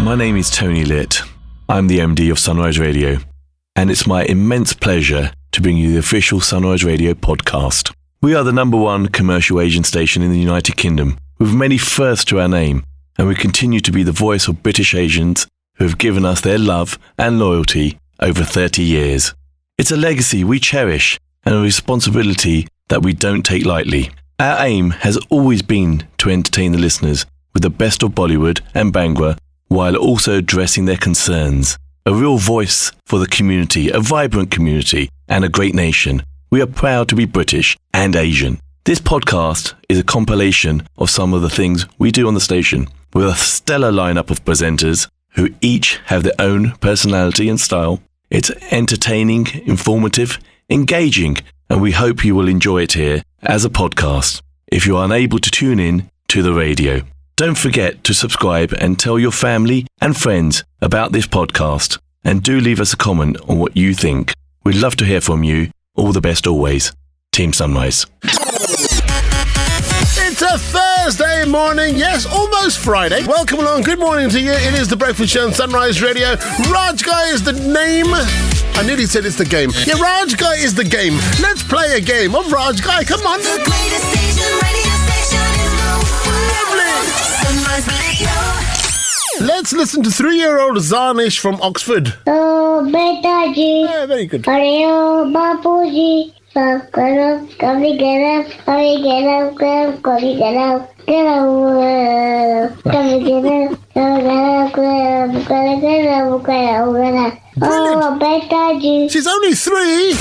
My name is Tony Litt. I'm the MD of Sunrise Radio, and it's my immense pleasure to bring you the official Sunrise Radio podcast. We are the #1 commercial Asian station in the United Kingdom, with many firsts to our name, and we continue to be the voice of British Asians who have given us their love and loyalty over 30 years. It's a legacy we cherish and a responsibility that we don't take lightly. Our aim has always been to entertain the listeners with the best of Bollywood and Bhangra, while also addressing their concerns. A real voice for the community, a vibrant community, and a great nation. We are proud to be British and Asian. This podcast is a compilation of some of the things we do on the station, with a stellar lineup of presenters who each have their own personality and style. It's entertaining, informative, engaging, and we hope you will enjoy it here as a podcast if you are unable to tune in to the radio. Don't forget to subscribe and tell your family and friends about this podcast, and do leave us a comment on what you think. We'd love to hear from you. All the best always. Team Sunrise. It's a Thursday morning, yes, almost Friday. Welcome along, good morning to you. It is the Breakfast Show on Sunrise Radio. Raj Ghai is the name. I nearly said it's the game. Yeah, Raj Ghai is the game. Let's play a game of Raj Ghai, come on. The greatest station, radio station in the world. Sunrise Radio. Let's listen to 3-year-old Zanish from Oxford. Oh, beta ji. Yeah, very good. Hare oh, bapu ji. Karo, kabhi garam, kabhi garam, Oh, beta ji. She's only 3.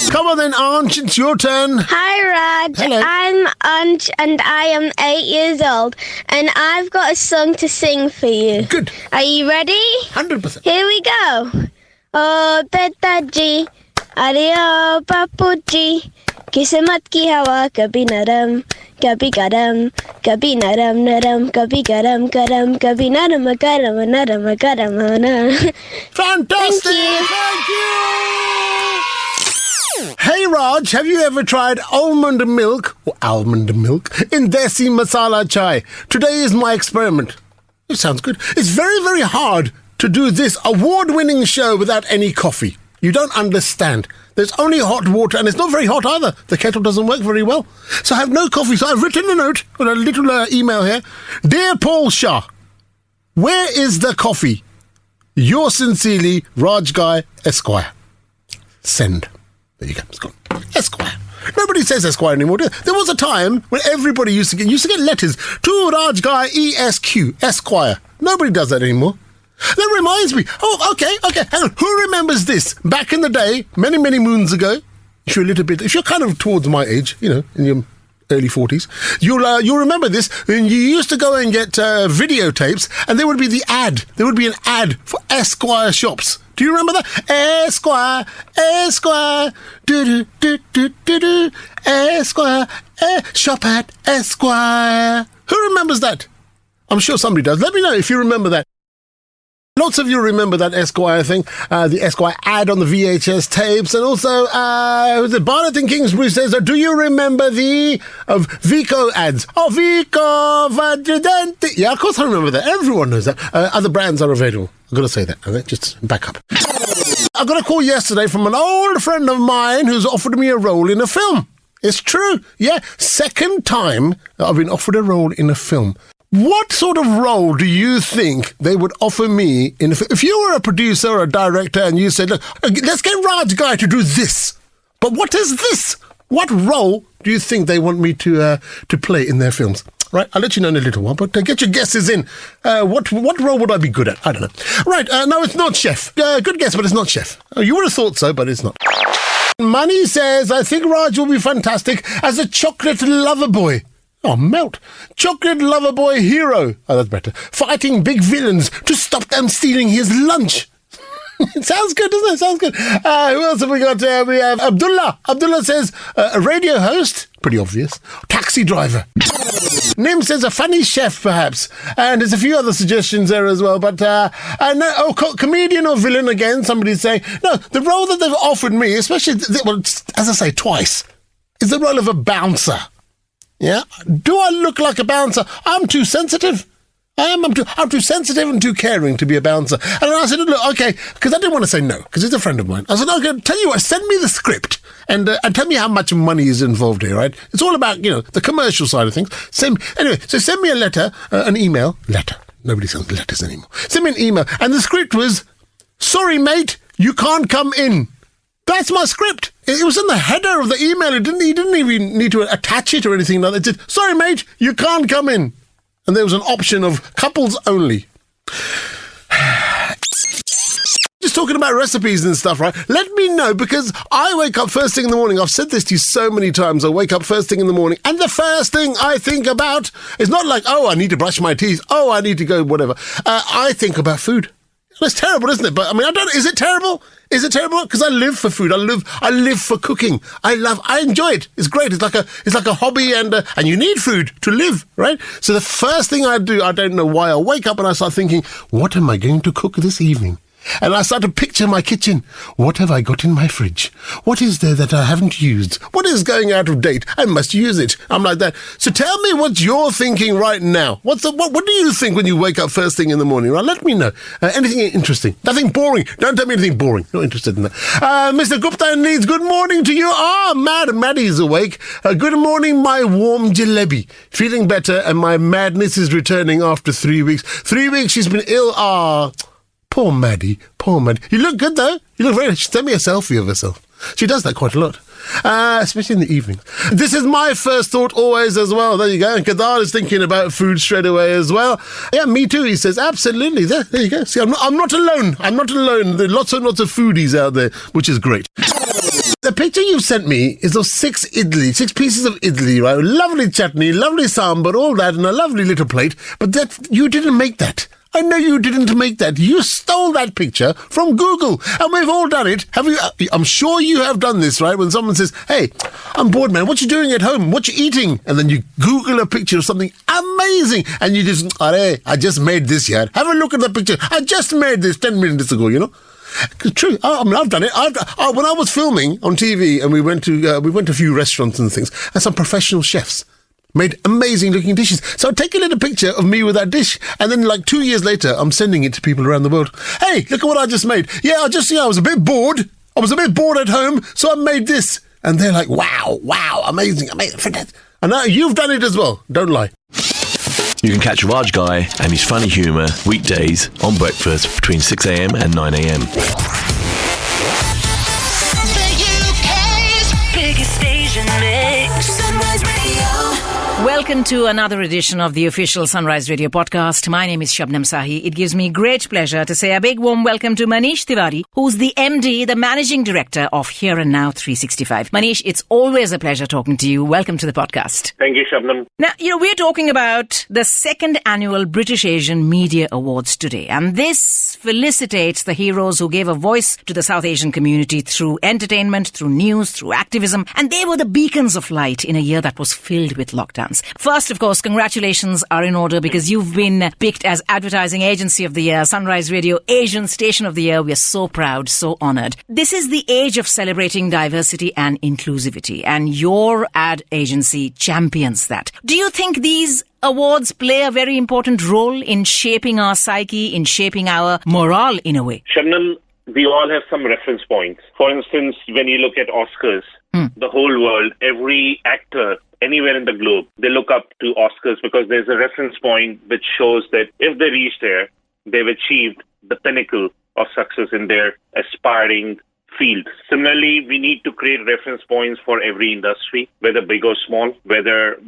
Come on then, Ansh, it's your turn. Hi, Raj. Hello. I'm Ansh and I am 8 years old, and I've got a song to sing for you. Good. Are you ready? 100%. Here we go. Oh, Tetaji, Areo Papuji, किस्मत की हवा कभी नरम कभी गरम कभी नरम नरम कभी गरम गरम कभी नरम गरम नरम गरम Fantastic! Thank you! Hey Raj, have you ever tried almond milk in Desi Masala Chai? Today is my experiment. It sounds good. It's very, very hard to do this award-winning show without any coffee. You don't understand. There's only hot water, and it's not very hot either. The kettle doesn't work very well. So I have no coffee. So I've written a note with a little email here. Dear Paul Shah, where is the coffee? Yours sincerely, Raj Ghai, Esquire. Send. There you go. It's gone. Esquire. Nobody says Esquire anymore. There was a time when everybody used to get letters to Raj Ghai, ESQ, Esquire. Nobody does that anymore. That reminds me. Oh, okay. Hang on. Who remembers this? Back in the day, many, many moons ago, if you're kind of towards my age, in your early 40s, you'll remember this. When you used to go and get videotapes, and there would be the ad. There would be an ad for Esquire shops. Do you remember that? Esquire, do-do-do-do-do-do, Esquire, shop at Esquire. Who remembers that? I'm sure somebody does. Let me know if you remember that. Lots of you remember that Esquire thing, the Esquire ad on the VHS tapes, and also, Barnett in Kingsbury says, do you remember the Vico ads? Oh, Vico Vagidenti. Yeah, of course I remember that. Everyone knows that. Other brands are available. I've got to say that. Okay? Just back up. I got a call yesterday from an old friend of mine who's offered me a role in a film. It's true. Yeah, second time I've been offered a role in a film. What sort of role do you think they would offer me in if you were a producer or a director and you said, look, let's get Raj Ghai to do this. But what is this? What role do you think they want me to play in their films? Right, I'll let you know in a little while, but get your guesses in. What role would I be good at? I don't know. Right, no, it's not chef. Good guess, but it's not chef. You would have thought so, but it's not. Money says, I think Raj will be fantastic as a chocolate lover boy. Oh, melt. Chocolate lover boy hero. Oh, that's better. Fighting big villains to stop them stealing his lunch. It sounds good, doesn't it? Sounds good. Who else have we got? We have Abdullah. Abdullah says, a radio host. Pretty obvious. Taxi driver. Nim says a funny chef, perhaps. And there's a few other suggestions there as well. But, comedian or villain again, somebody's saying. No, the role that they've offered me, especially, as I say, twice, is the role of a bouncer. Yeah? Do I look like a bouncer? I'm too sensitive. I'm too sensitive and too caring to be a bouncer. And I said, look, okay, because I didn't want to say no, because he's a friend of mine. I said, okay, tell you what, send me the script and tell me how much money is involved here, right? It's all about, the commercial side of things. Anyway, so send me a letter, an email. Letter. Nobody sends letters anymore. Send me an email. And the script was, sorry, mate, you can't come in. That's my script. It was in the header of the email. He didn't even need to attach it or anything like that. It said, sorry, mate, you can't come in. And there was an option of couples only. Just talking about recipes and stuff, right? Let me know, because I wake up first thing in the morning. I've said this to you so many times. I wake up first thing in the morning, and the first thing I think about is not like, oh, I need to brush my teeth. Oh, I need to go, whatever. I think about food. That's terrible, isn't it? But I mean, is it terrible? Is it terrible? Because I live for food. I live for cooking. I enjoy it. It's great. It's like a hobby, and you need food to live, right? So the first thing I do, I don't know why, I wake up and I start thinking, what am I going to cook this evening? And I start to picture my kitchen. What have I got in my fridge? What is there that I haven't used? What is going out of date? I must use it. I'm like that. So tell me what you're thinking right now. What do you think when you wake up first thing in the morning? Right? Let me know. Anything interesting? Nothing boring. Don't tell me anything boring. Not interested in that. Mr. Gupta in Leeds, good morning to you. Maddie's awake. Good morning, my warm jalebi. Feeling better, and my madness is returning after 3 weeks. 3 weeks she's been ill. Poor Maddie. You look good, though. You look very... Send me a selfie of herself. She does that quite a lot, especially in the evening. This is my first thought always as well. There you go. And Kadar is thinking about food straight away as well. Yeah, me too, he says. Absolutely. There you go. See, I'm not alone. There are lots and lots of foodies out there, which is great. The picture you sent me is of 6 pieces of idli, right? Lovely chutney, lovely sambar, all that, and a lovely little plate. But you didn't make that. I know you didn't make that. You stole that picture from Google. And we've all done it. Have you? I'm sure you have done this, right? When someone says, hey, I'm bored, man. What you doing at home? What you eating? And then you Google a picture of something amazing. And you just, I just made this, yeah. Have a look at the picture. I just made this 10 minutes ago, True. I've done it. When I was filming on TV, and we went to a few restaurants and things, and some professional chefs made amazing-looking dishes. So I'd take a little picture of me with that dish, and then, 2 years later, I'm sending it to people around the world. Hey, look at what I just made. Yeah, I was a bit bored. I was a bit bored at home, so I made this. And they're like, wow, amazing. And now you've done it as well. Don't lie. You can catch Raj Ghai and his funny humour weekdays on breakfast between 6 a.m. and 9 a.m. The UK's biggest station mix. Sunrise Radio. Welcome to another edition of the official Sunrise Radio podcast. My name is Shabnam Sahi. It gives me great pleasure to say a big warm welcome to Manish Tiwari, who's the MD, the Managing Director of Here and Now 365. Manish, it's always a pleasure talking to you. Welcome to the podcast. Thank you, Shabnam. Now, we're talking about the 2nd annual British Asian Media Awards today. And this felicitates the heroes who gave a voice to the South Asian community through entertainment, through news, through activism. And they were the beacons of light in a year that was filled with lockdowns. First, of course, congratulations are in order because you've been picked as Advertising Agency of the Year, Sunrise Radio Asian Station of the Year. We are so proud, so honoured. This is the age of celebrating diversity and inclusivity, and your ad agency champions that. Do you think these awards play a very important role in shaping our psyche, in shaping our morale in a way? Shabnam, we all have some reference points. For instance, when you look at Oscars, the whole world, every actor anywhere in the globe, they look up to Oscars because there's a reference point which shows that if they reach there, they've achieved the pinnacle of success in their aspiring field. Similarly, we need to create reference points for every industry, whether big or small, whether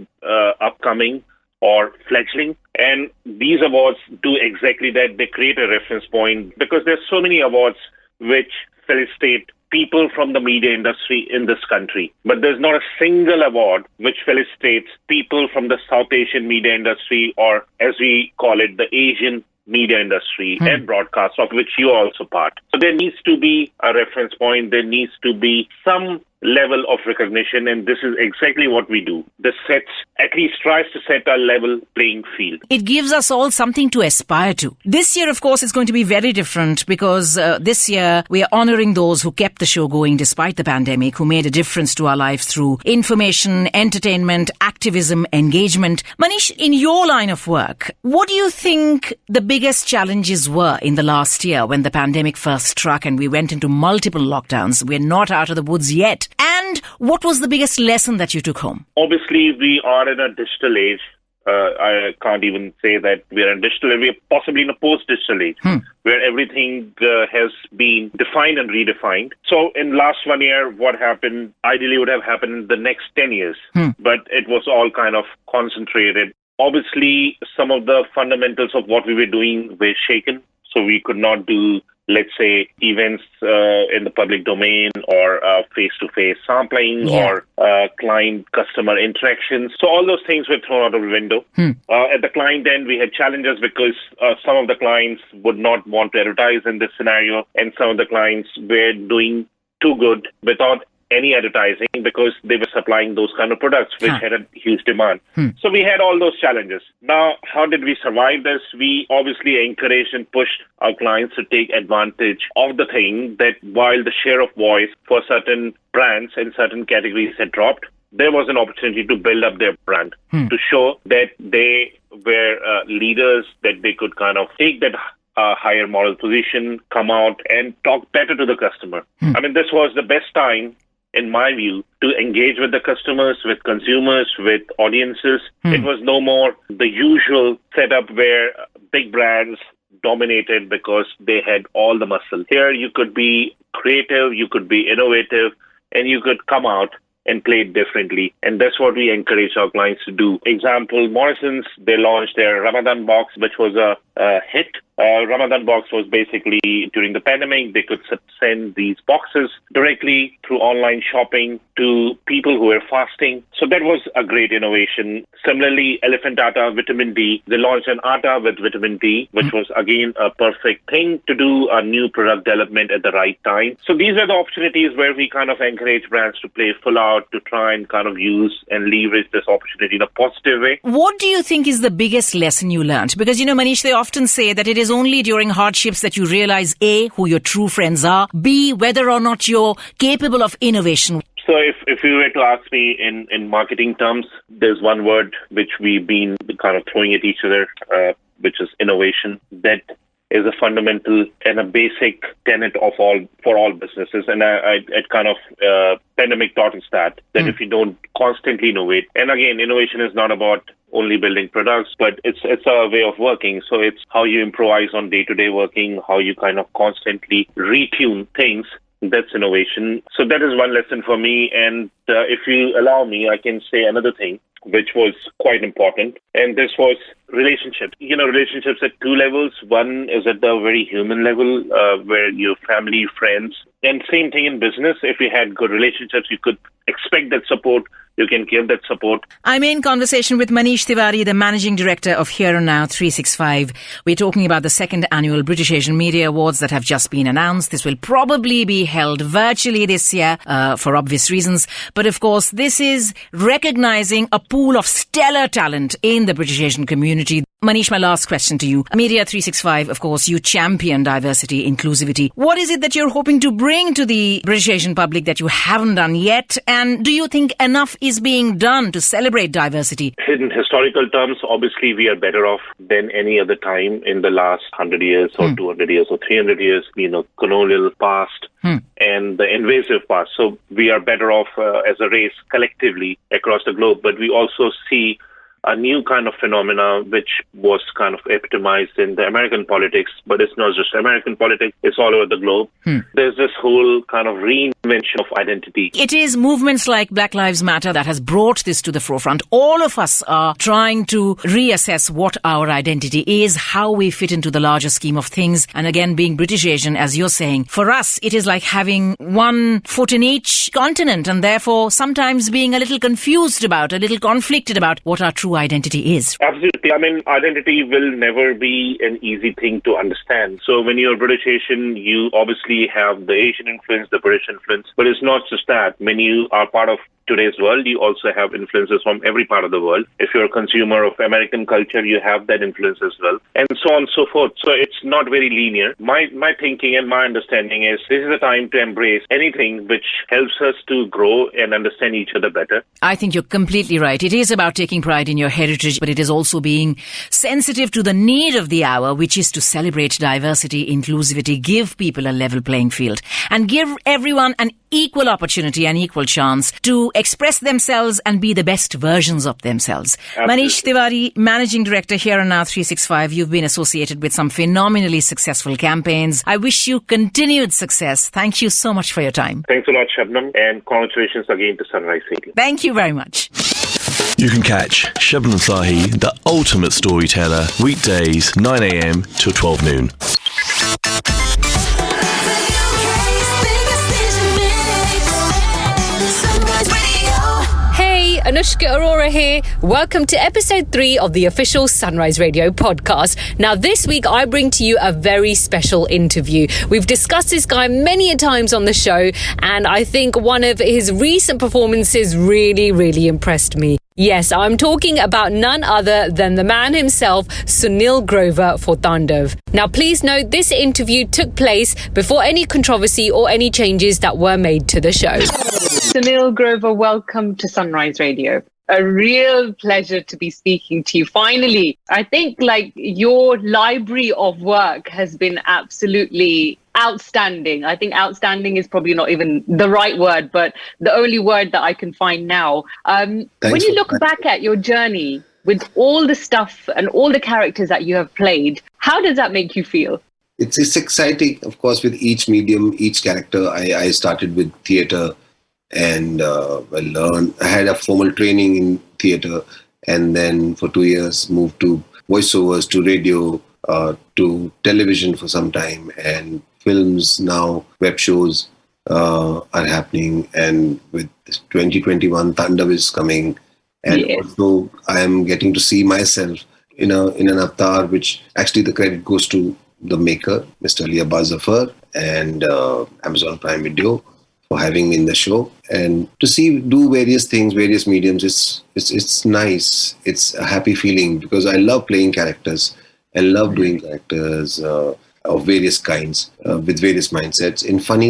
upcoming or fledgling. And these awards do exactly that. They create a reference point because there's so many awards which felicitate people from the media industry in this country. But there's not a single award which felicitates people from the South Asian media industry, or as we call it, the Asian media industry and broadcast, of which you are also part. So there needs to be a reference point. There needs to be some level of recognition, and this is exactly what we do. This tries to set a level playing field. It gives us all something to aspire to. This year, of course, is going to be very different because this year we are honouring those who kept the show going despite the pandemic, who made a difference to our lives through information, entertainment, activism, engagement. Manish, in your line of work, what do you think the biggest challenges were in the last year when the pandemic first struck and we went into multiple lockdowns? We're not out of the woods yet. And what was the biggest lesson that you took home? Obviously, we are in a digital age. I can't even say that we're in digital age. We're possibly in a post-digital age where everything has been defined and redefined. So in last 1 year, what happened ideally would have happened in the next 10 years. But it was all kind of concentrated. Obviously, some of the fundamentals of what we were doing were shaken. So we could not do, let's say, events in the public domain or face-to-face sampling or client-customer interactions. So all those things were thrown out of the window. At the client end, we had challenges because some of the clients would not want to advertise in this scenario, and some of the clients were doing too good without any advertising because they were supplying those kind of products which had a huge demand. So we had all those challenges. Now, how did we survive this? We obviously encouraged and pushed our clients to take advantage of the thing that while the share of voice for certain brands and certain categories had dropped, there was an opportunity to build up their brand, to show that they were leaders, that they could kind of take that higher moral position, come out and talk better to the customer. I mean, this was the best time, in my view, to engage with the customers, with consumers, with audiences. It was no more the usual setup where big brands dominated because they had all the muscle. Here, you could be creative, you could be innovative, and you could come out and play it differently. And that's what we encourage our clients to do. Example, Morrison's, they launched their Ramadan box, which was a hit. Ramadan box was basically during the pandemic, they could send these boxes directly through online shopping to people who were fasting. So that was a great innovation. Similarly, Elephant Atta Vitamin D, they launched an atta with vitamin D, which was again a perfect thing to do, a new product development at the right time. So these are the opportunities where we kind of encourage brands to play full out, to try and kind of use and leverage this opportunity in a positive way. What do you think is the biggest lesson you learned? Because, Manish, they often say that it is only during hardships that you realize A, who your true friends are, B, whether or not you're capable of innovation. So if you were to ask me in marketing terms, there's one word which we've been kind of throwing at each other, which is innovation. That is a fundamental and a basic tenet of all businesses. And I kind of pandemic taught us that if you don't constantly innovate, and again, innovation is not about only building products, but it's a way of working. So it's how you improvise on day-to-day working, how you kind of constantly retune things. That's innovation. So that is one lesson for me. And if you allow me, I can say another thing, which was quite important. And this was relationships. Relationships at two levels. One is at the very human level, where your family, friends, and same thing in business. If you had good relationships, you could expect that support. You can give that support. I'm in conversation with Manish Tiwari, the Managing Director of Here and Now 365. We're talking about the second annual British Asian Media Awards that have just been announced. This will probably be held virtually this year for obvious reasons. But of course, this is recognizing a pool of stellar talent in the British Asian community. Manish, my last question to you. Media 365, of course, you champion diversity, inclusivity. What is it that you're hoping to bring to the British Asian public that you haven't done yet? And do you think enough is being done to celebrate diversity? In historical terms, obviously, we are better off than any other time in the last 100 years or 200 years or 300 years, colonial past and the invasive past. So we are better off as a race collectively across the globe. But we also see a new kind of phenomena which was kind of epitomized in the American politics, but it's not just American politics, it's all over the globe. There's this whole kind of reinvention of identity. It is movements like Black Lives Matter that has brought this to the forefront. All of us are trying to reassess what our identity is, how we fit into the larger scheme of things. And again, being British Asian, as you're saying, for us, it is like having one foot in each continent and therefore sometimes being a little confused about, a little conflicted about what our true true identity is. Absolutely. I mean, identity will never be an easy thing to understand. So when you're British Asian, you obviously have the Asian influence, the British influence, but it's not just that. When you are part of today's world, you also have influences from every part of the world. If you're a consumer of American culture, you have that influence as well, and so on and so forth. So it's not very linear. My thinking and my understanding is this is a time to embrace anything which helps us to grow and understand each other better. I think you're completely right. It is about taking pride in your heritage, but it is also being sensitive to the need of the hour, which is to celebrate diversity, inclusivity, give people a level playing field, and give everyone an equal opportunity and equal chance to express themselves and be the best versions of themselves. Absolutely. Manish Tiwari, Managing Director here on Now 365, you've been associated with some phenomenally successful campaigns. I wish you continued success. Thank you so much for your time. Thanks a lot, Shabnam, and congratulations again to Sunrise Radio. Thank you very much. You can catch Shabnam Sahi, the ultimate storyteller, weekdays 9 a.m. till 12 noon. Hey, Anushka Arora here. Welcome to episode 3 of the official Sunrise Radio podcast. Now, this week I bring to you a very special interview. We've discussed this guy many a times on the show, and I think one of his recent performances really impressed me. Yes, I'm talking about none other than the man himself, Sunil Grover for Tandav. Now, please note this interview took place before any controversy or any changes that were made to the show. Sunil Grover, welcome to Sunrise Radio. A real pleasure to be speaking to you. Finally, I think your library of work has been absolutely outstanding. I think outstanding is probably not even the right word, but the only word that I can find now. When you look back at your journey with all the stuff and all the characters that you have played, how does that make you feel? It's exciting, of course, with each medium, each character. I started with theatre and I had a formal training in theatre, and then for 2 years moved to voiceovers, to radio, to television for some time, and films now, web shows are happening, and with 2021 Tandav is coming, and also I am getting to see myself in an avatar, which actually the credit goes to the maker, Mr. Ali Abbas Zafar, and Amazon Prime Video for having me in the show, and to do various things, various mediums. It's nice. It's a happy feeling because I love playing characters. I love doing characters of various kinds with various mindsets.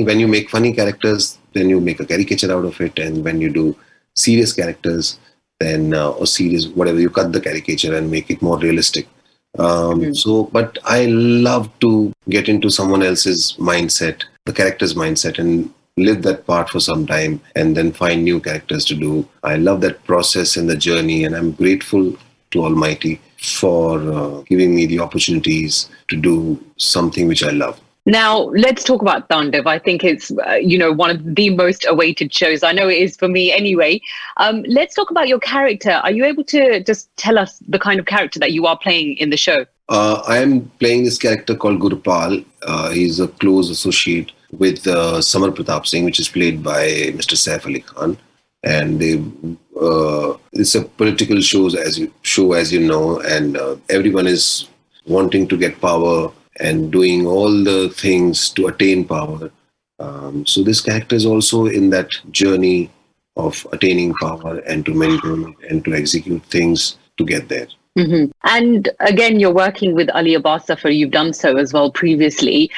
When you make funny characters, then you make a caricature out of it, and when you do serious characters, then or serious whatever, you cut the caricature and make it more realistic. But I love to get into someone else's mindset, the character's mindset, and live that part for some time and then find new characters to do. I love that process and the journey, and I'm grateful to Almighty for giving me the opportunities to do something which I love. Now, let's talk about Tandav. I think it's, one of the most awaited shows. I know it is for me anyway. Let's talk about your character. Are you able to just tell us the kind of character that you are playing in the show? I am playing this character called Gurpal. He's a close associate with Samar Pratap Singh, which is played by Mr. Saif Ali Khan. And it's a political show, as you know, and everyone is wanting to get power and doing all the things to attain power. So this character is also in that journey of attaining power and to maintain it and to execute things to get there. Mm-hmm. And again, you're working with Ali Abbas Zafar. You've done so as well previously.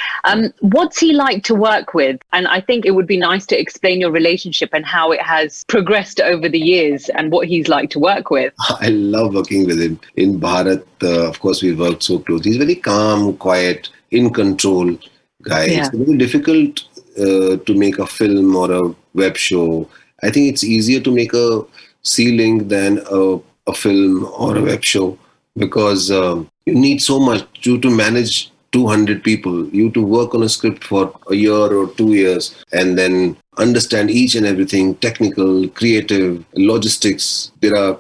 What's he like to work with? And I think it would be nice to explain your relationship and how it has progressed over the years and what he's like to work with. I love working with him. In Bharat, of course, we worked so closely. He's very calm, quiet, in control guy. Yeah. It's very difficult to make a film or a web show. I think it's easier to make a C-Link than a film or a web show, because you need so much to manage 200 people, you to work on a script for a year or 2 years and then understand each and everything, technical, creative, logistics. There are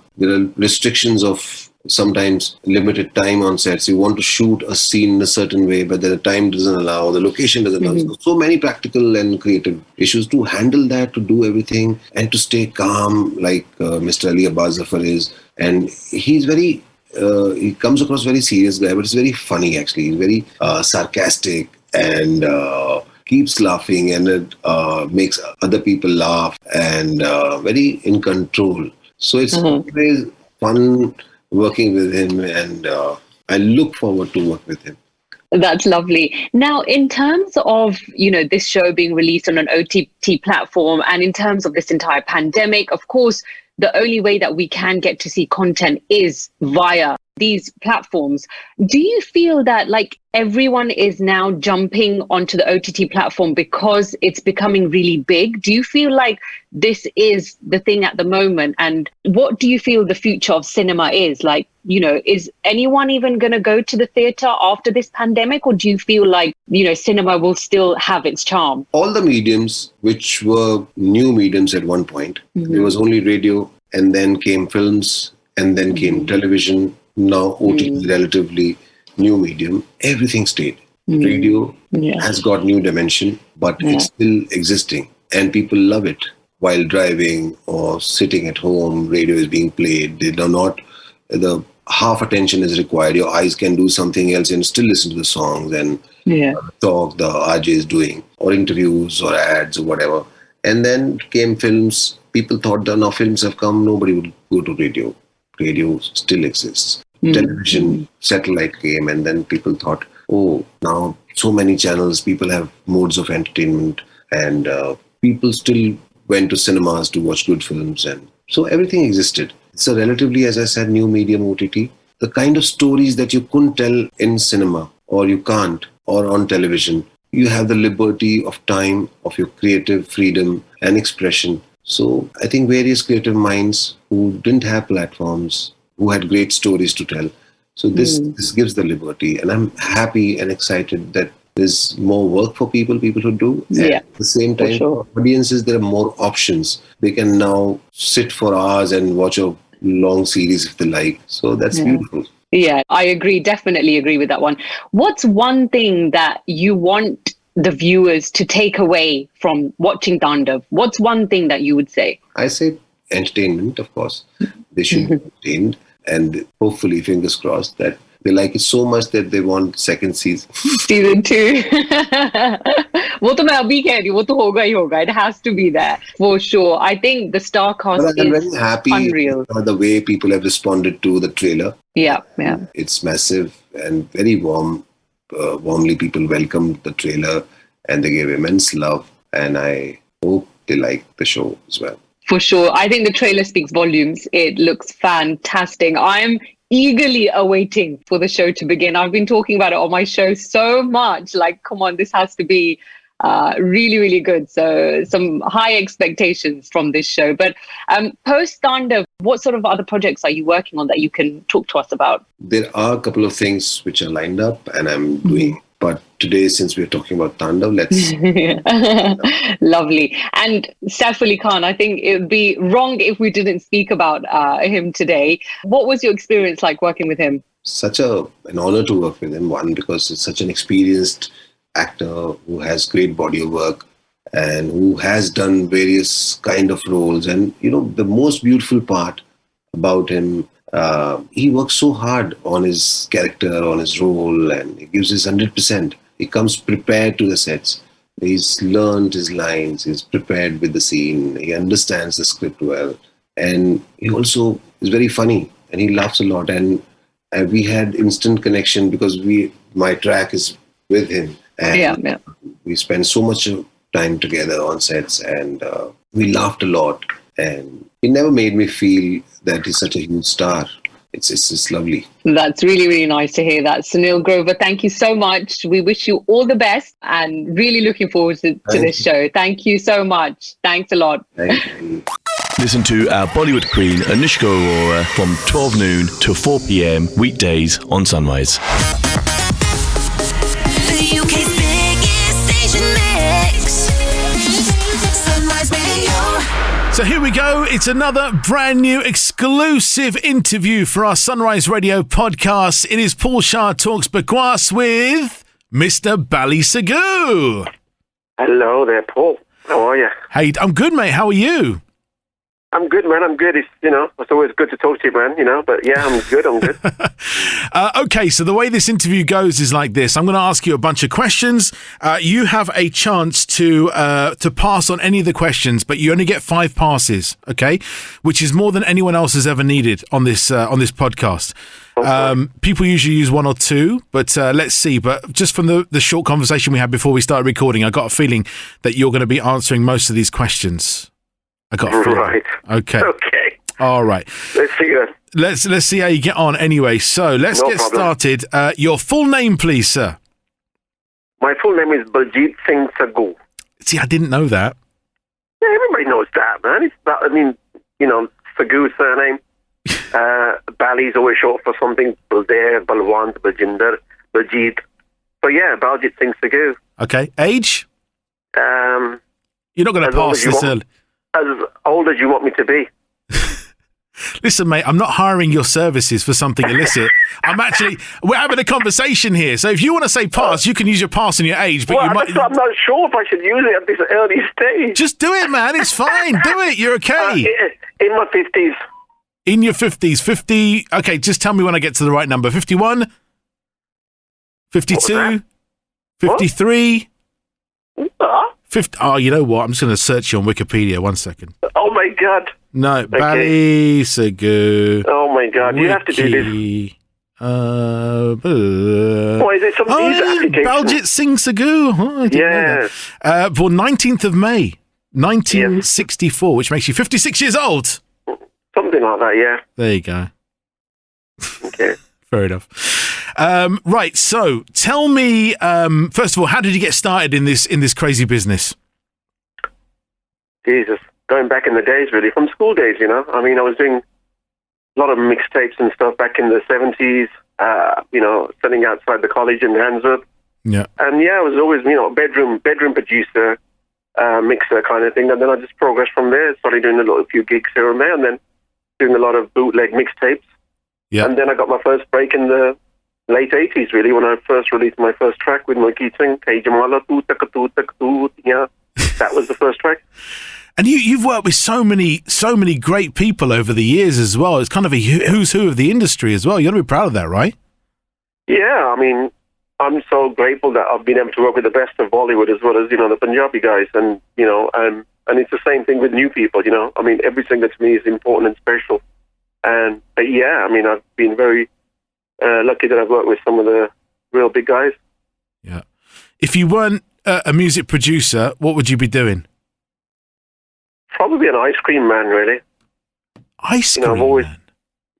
restrictions of sometimes limited time on sets. You want to shoot a scene in a certain way, but then the time doesn't allow, the location doesn't allow. So many practical and creative issues to handle that, to do everything and to stay calm like Mr. Ali Abbas Zafar is. And he's very, he comes across very serious guy, but it's very funny actually. He's very sarcastic and keeps laughing and it makes other people laugh and very in control. So it's always fun working with him, and I look forward to work with him. That's lovely. Now, in terms of, this show being released on an OTT platform, and in terms of this entire pandemic, of course, the only way that we can get to see content is via these platforms. Do you feel that like everyone is now jumping onto the OTT platform because it's becoming really big? Do you feel like this is the thing at the moment? And what do you feel the future of cinema is? Like, is anyone even going to go to the theatre after this pandemic? Or do you feel like, cinema will still have its charm? All the mediums, which were new mediums at one point, there was only radio, and then came films, and then came television. Now OTT relatively new medium, everything stayed. Radio has got new dimension, but it's still existing and people love it. While driving or sitting at home, radio is being played. They do not, the half attention is required. Your eyes can do something else and still listen to the songs and talk the RJ is doing, or interviews or ads or whatever. And then came films. People thought that now films have come, nobody would go to radio. Radio still exists. Television, satellite came, and then people thought, oh, now so many channels, people have modes of entertainment, and people still went to cinemas to watch good films, and so everything existed. It's a relatively, as I said, new medium OTT. The kind of stories that you couldn't tell in cinema, or you can't, or on television, you have the liberty of time, of your creative freedom and expression. So I think various creative minds who didn't have platforms, who had great stories to tell. So this gives the liberty, and I'm happy and excited that there's more work for people who do. And at the same time, for audiences, there are more options. They can now sit for hours and watch a long series if they like. So that's beautiful. Yeah, I agree. Definitely agree with that one. What's one thing that you want the viewers to take away from watching Tandav? What's one thing that you would say? I say entertainment, of course. They should be entertained. And hopefully, fingers crossed, that they like it so much that they want second season. Season 2. वो तो मैं अभी कह रही हूँ, वो तो होगा ही होगा. It has to be there for sure. I think the star cast is I'm very happy unreal. The way people have responded to the trailer. Yeah. It's massive and very warm. Warmly, people welcomed the trailer and they gave immense love. And I hope they like the show as well. For sure. I think the trailer speaks volumes. It looks fantastic. I'm eagerly awaiting for the show to begin. I've been talking about it on my show so much. Like, come on, this has to be really, really good. So some high expectations from this show. But post Tandav, what sort of other projects are you working on that you can talk to us about? There are a couple of things which are lined up and I'm doing. But today, since we're talking about Tandav, let's... Lovely. And Saif Ali Khan, I think it would be wrong if we didn't speak about him today. What was your experience like working with him? Such an honor to work with him. One, because it's such an experienced actor who has great body of work and who has done various kind of roles. And, the most beautiful part about him, he works so hard on his character, on his role, and he gives his 100%. He comes prepared to the sets. He's learned his lines. He's prepared with the scene. He understands the script well. And he also is very funny and he laughs a lot. And we had instant connection because my track is with him. And we spent so much time together on sets and we laughed a lot. And it never made me feel that he's such a huge star. It's just lovely. That's really, really nice to hear that. Sunil Grover, thank you so much. We wish you all the best and really looking forward to this show. Thank you so much. Thanks a lot. Thank you. Listen to our Bollywood queen, Anushka Arora, from 12 noon to 4 p.m. weekdays on Sunrise. The UK's biggest station mix. Sunrise Radio. So here we go. It's another brand new exclusive interview for our Sunrise Radio podcast. It is Paul Shah Talks Bakwaas with Mr. Bally Sagoo. Hello there, Paul. How are you? Hey, I'm good, mate. How are you? I'm good, man. I'm good. It's always good to talk to you, man, but yeah, I'm good. Okay, so the way this interview goes is like this. I'm going to ask you a bunch of questions. You have a chance to pass on any of the questions, but you only get 5 passes, okay? Which is more than anyone else has ever needed on this podcast. Okay. People usually use 1 or 2, but let's see. But just from the short conversation we had before we started recording, I got a feeling that you're going to be answering most of these questions. I got a feeling. Right. Okay. Okay. All right. Let's see that. Let's see how you get on anyway. So let's get started. Your full name, please, sir. My full name is Baljeet Singh Sagoo. See, I didn't know that. Yeah, everybody knows that, man. It's that, Sagoo surname. Bally's always short for something. Balder, Balwant, Baljinder, Baljeet. So yeah, Baljeet Singh Sagoo. Okay. Age? You're not going to pass this early. As old as you want me to be. Listen, mate, I'm not hiring your services for something illicit. We're having a conversation here. So if you want to say pass, you can use your pass and your age. But I'm not sure if I should use it at this early stage. Just do it, man. It's fine. Do it. You're okay. In my 50s. In your 50s. 50. Okay, just tell me when I get to the right number. 51? 52? 53? 50. Oh, you know what? I'm just going to search you on Wikipedia. 1 second. Oh, my God. No, okay. Bally Sagoo. Oh, my God. You have to do this. Why is it some visa application? Baljeet Singh Sagoo. Oh, yes. Born 19th of May, 1964, which makes you 56 years old. Something like that, yeah. There you go. Okay. Fair enough. Right, so tell me, first of all, how did you get started in this crazy business? Jesus, going back in the days, really, from school days, I mean, I was doing a lot of mixtapes and stuff back in the 70s, selling outside the college in Handsworth. Yeah. And yeah, I was always, bedroom producer, mixer kind of thing. And then I just progressed from there, started doing a few gigs here and there, and then doing a lot of bootleg mixtapes. Yeah. And then I got my first break in the late 80s, really, when I first released my first track with Monkey Singh, Hey Jamala, Tu Tak Tu Tak Tu. Yeah, that was the first track. And you've worked with so many great people over the years as well. It's kind of a who's who of the industry as well. You got to be proud of that, right? Yeah, I mean, I'm so grateful that I've been able to work with the best of Bollywood as well as, the Punjabi guys. And, and it's the same thing with new people, I mean, every singer to me is important and special. And, yeah, I mean, I've been very lucky that I've worked with some of the real big guys. Yeah. If you weren't a music producer, what would you be doing? Probably an ice cream man, really. Ice cream man?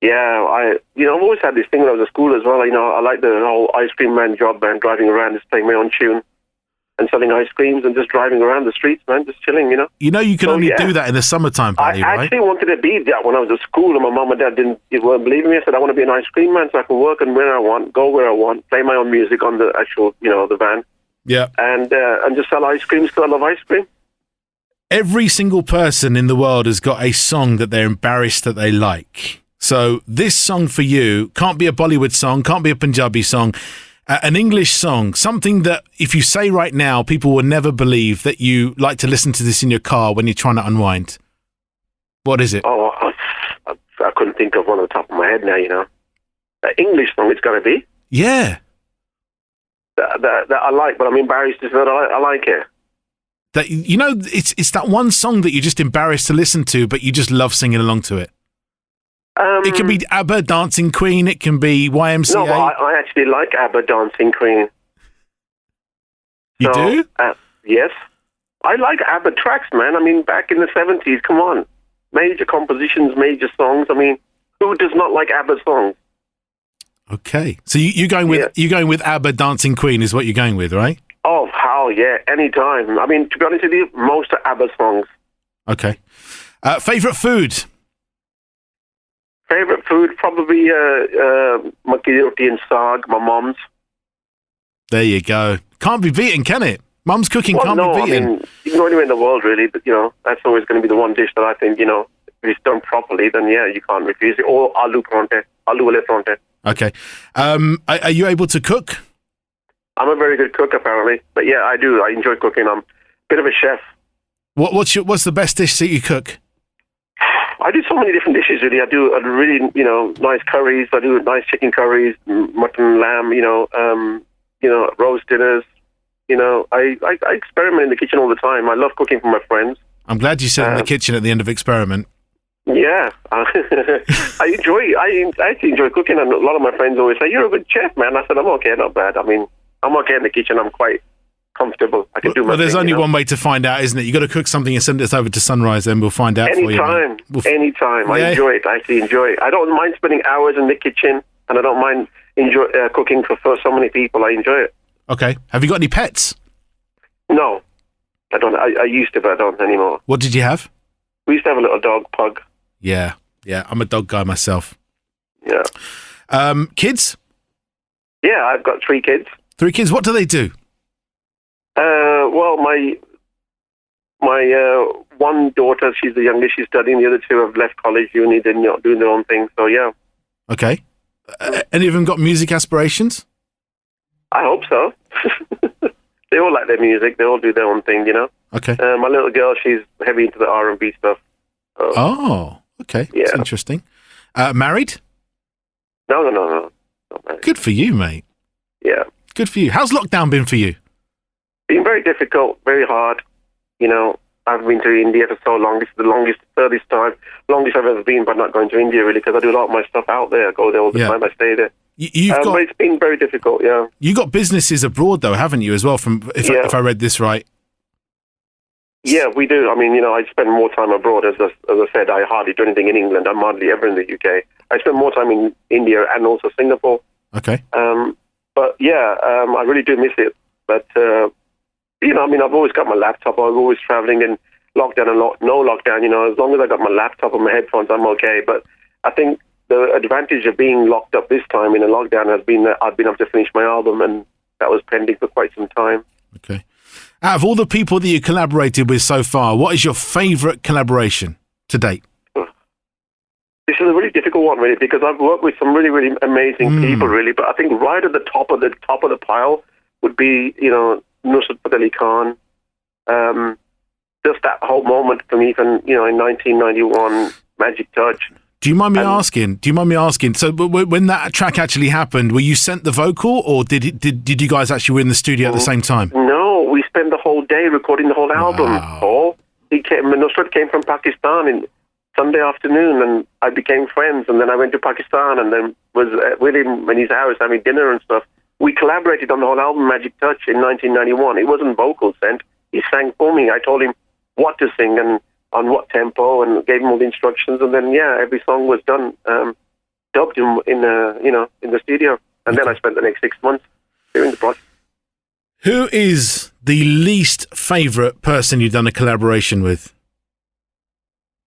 Yeah, I've always had this thing when I was at school as well. I like the whole ice cream man job, man, driving around, just playing my own tune and selling ice creams and just driving around the streets, man, just chilling, You can only do that in the summertime, Bally, I actually wanted to be that when I was at school, and my mum and dad weren't believing me. I said, I want to be an ice cream man so I can work and where I want, go where I want, play my own music on the actual, the van. Yeah. And just sell ice creams because I love ice cream. Every single person in the world has got a song that they're embarrassed that they like. So this song for you can't be a Bollywood song, can't be a Punjabi song, an English song, something that if you say right now, people will never believe that you like to listen to this in your car when you're trying to unwind. What is it? Oh, I couldn't think of one on the top of my head now, An English song it's got to be. Yeah. That I like, but I'm embarrassed to say that I like it. That it's that one song that you're just embarrassed to listen to, but you just love singing along to it. It can be ABBA, Dancing Queen. It can be YMCA. No, I actually like ABBA, Dancing Queen. You do? Yes. I like ABBA tracks, man. I mean, back in the 70s, come on. Major compositions, major songs. I mean, who does not like ABBA songs? Okay. So you're going with ABBA, Dancing Queen is what you're going with, right? Oh, hell yeah, anytime. I mean, to be honest with you, most of ABBA songs. Okay. Favourite food? Favourite food, probably makki roti and saag, my mom's. There you go. Can't be beaten, can it? Mum's cooking Well, can't no, be I beaten. mean, you can go anywhere in the world, really, but, that's always going to be the one dish that I think, if it's done properly, then, yeah, you can't refuse it. Or aloo wale pronte. Okay. Are you able to cook? I'm a very good cook, apparently. But, yeah, I do. I enjoy cooking. I'm a bit of a chef. What's the best dish that you cook? I do so many different dishes, really. I do really, nice curries. I do nice chicken curries, mutton, lamb, roast dinners. I experiment in the kitchen all the time. I love cooking for my friends. I'm glad you said in the kitchen at the end of experiment. Yeah. I actually enjoy cooking, and a lot of my friends always say, "You're a good chef, man." I said, "I'm okay, not bad. I mean, I'm okay in the kitchen. I'm quite comfortable. I can do my Well, there's thing, only one way to find out, isn't it? You got to cook something and send it over to Sunrise, then we'll find out for you. Anytime. I Yeah. enjoy it. I actually enjoy it. I don't mind spending hours in the kitchen, and I don't mind cooking for so many people. I enjoy it. Okay. Have you got any pets? No, I don't. I used to, but I don't anymore. What did you have? We used to have a little dog, Pug. Yeah. I'm a dog guy myself. Yeah. Kids? Yeah, I've got 3 kids. 3 kids. What do they do? Well, my one daughter, she's the youngest, she's studying. The other 2 have left college, uni, they're not doing their own thing. So, yeah. Okay. Any of them got music aspirations? I hope so. They all like their music. They all do their own thing, Okay. My little girl, she's heavy into the R&B stuff. Oh, okay. Yeah. That's interesting. Married? No. Not married. Good for you, mate. Yeah. Good for you. How's lockdown been for you? Been very difficult, very hard. I've been to India for so long. This is the longest I've ever been, but not going to India, really, because I do a lot of my stuff out there. I go there all the time. I stay there. But it's been very difficult, yeah. You got businesses abroad, though, haven't you, as well, if I read this right? Yeah, we do. I mean, I spend more time abroad. As I said, I hardly do anything in England. I'm hardly ever in the UK. I spend more time in India and also Singapore. Okay. But, yeah, I really do miss it. But, I've always got my laptop. I'm always traveling in lockdown and no lockdown. As long as I got my laptop and my headphones, I'm okay. But I think the advantage of being locked up this time in a lockdown has been that I've been able to finish my album, and that was pending for quite some time. Okay. Out of all the people that you collaborated with so far, what is your favourite collaboration to date? This is a really difficult one, really, because I've worked with some really, really amazing people, really. But I think right at the top of the pile would be, Nusrat Fateh Ali Khan. Just that whole moment for me, in 1991, Magic Touch. Do you mind me asking? So when that track actually happened, were you sent the vocal, or did you guys actually were in the studio at the same time? No, we spent the whole day recording the whole album. Paul, Nusrat came from Pakistan in Sunday afternoon, and I became friends. And then I went to Pakistan, and then was with him in his house having dinner and stuff. We collaborated on the whole album, Magic Touch, in 1991. It wasn't vocals sent; he sang for me. I told him what to sing and on what tempo, and gave him all the instructions, and then every song was done, dubbed in the studio, and then I spent the next 6 months doing the project. Who is the least favourite person you've done a collaboration with?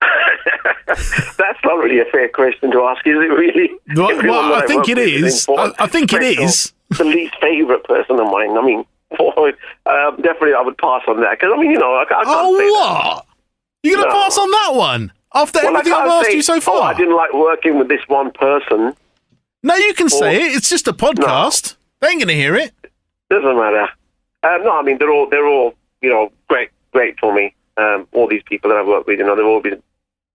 That's not really a fair question to ask, is it? Really? Well, I think it is. I think it is. The least favourite person of mine. I mean, definitely I would pass on that because I can't say what? You're going to pass on that one? After everything I've asked you so far? I didn't like working with this one person. No, you can say it. It's just a podcast. They ain't going to hear it. Doesn't matter. No, I mean, they're all great for me. All these people that I've worked with, they've all been